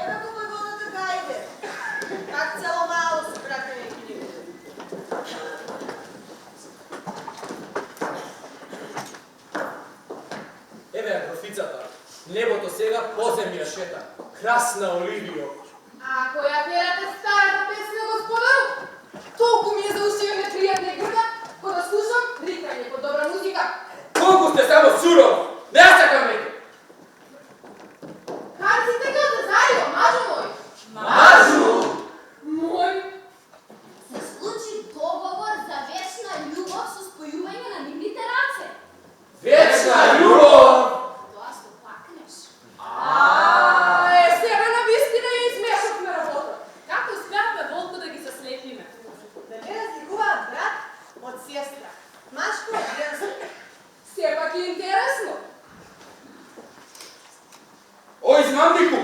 Еве го погодата кајде. Как цело мало се пратени книги. Еве ја грофицата. Небото сега поземја шета. Красна Оливио. Ако ја перате старата песна, господару, толку ми е за ушите непријатна играта, кога да слушам рикање по добра музика. Колку сте само суров! Не ја сакам веќе! Как си текал да зајо, мажу мој? Мажу? Мој? Се случи договор за вечна љубов со спојување на нивните раце. Вечна љубов? Тоа што плакнеш. Сега на вистина ја измешавме работа. Како успеавме волку да ги се слепиме? Да не разликуваат брат од сестра. Машко од женско. Сепак е интересно. Ој, измамнику!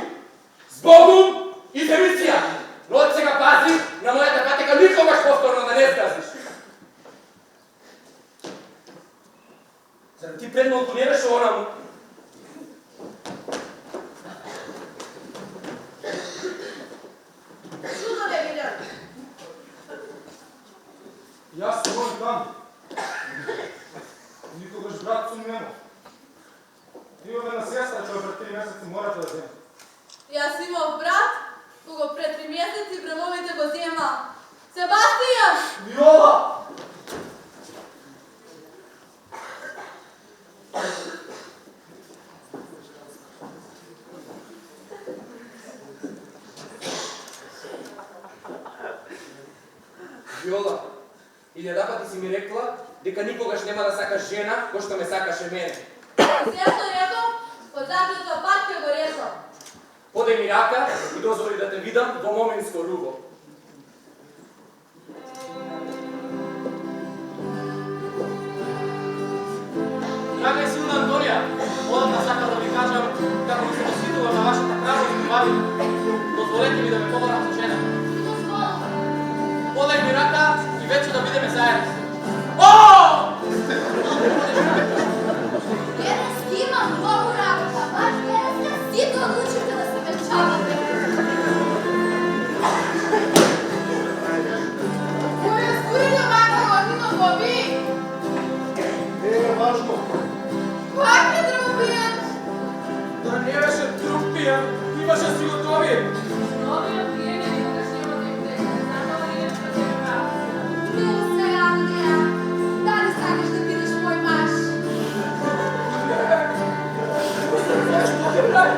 Збогум и демисија! Но од сега пази на мојата патека никогаш повторно да не згазиш. Зарем ти предмалку не беше онаму? Чудо не видам. Јас се водам там. Никогаш брат сум нема. Имаме една сестра, што пред 3 месеци морате да земе. Јас имав брат, кога пред 3 месеци бремовите го зема. Себастијан! Виола! Виола, и недапати си ми рекла дека никогаш нема да сакаш жена кој што ме сакаше мене. Сесто рекол, од заклjučа пат ќе го решам. Подај ми рака и дозволи да те видам во моменско руго. Драга и силна Антонија, одамна сакам да ви кажам како ми се досвитува на вашата крава и млади. Дозволете ми да ме побарам за жена. Подај ми рака и вече да бидеме заедно. О! Денес имам многу работа, баш денес сите одлучите да се венчавате. Кој е скурито макар одино во ви? Не е важно. Пак е трупијан? Да не беше трупијан, имаше си готовијен. Новиот пријеме никогаш нема да им текне, затоа ние да се правим. Мило се, Андија, дали сакаш да бидеш мој маж? Зашто ќе прави?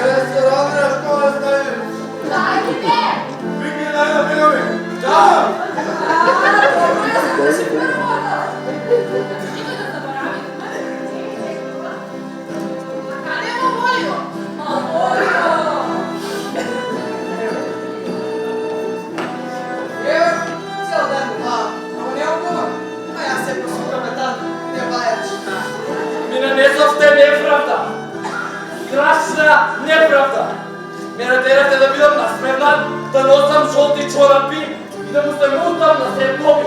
Не се радира, што да ставим? Дајте ме! Вики дай да видови! Да! Каде му Волио? Еве, цел ден глава. Ама не дома. А јас се посукам там, не бајаш. Ми нанесовте неправда. Страшна неправда. Ме натерате да бидам насмевнат, да носам жолти чорапи и да му се мутам на сепови.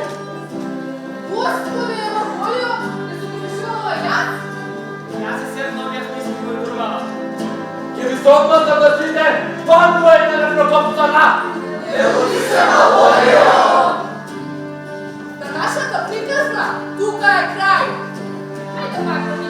Господи, ема Волио, не сум помислила јас? Јас се седнав, јас мислам кој другава. Ќе ви се одмазам да сите фановете на Прокопцана. Ево ти се Волио! На нашата приказна, тука е крај. Ајде пак да ни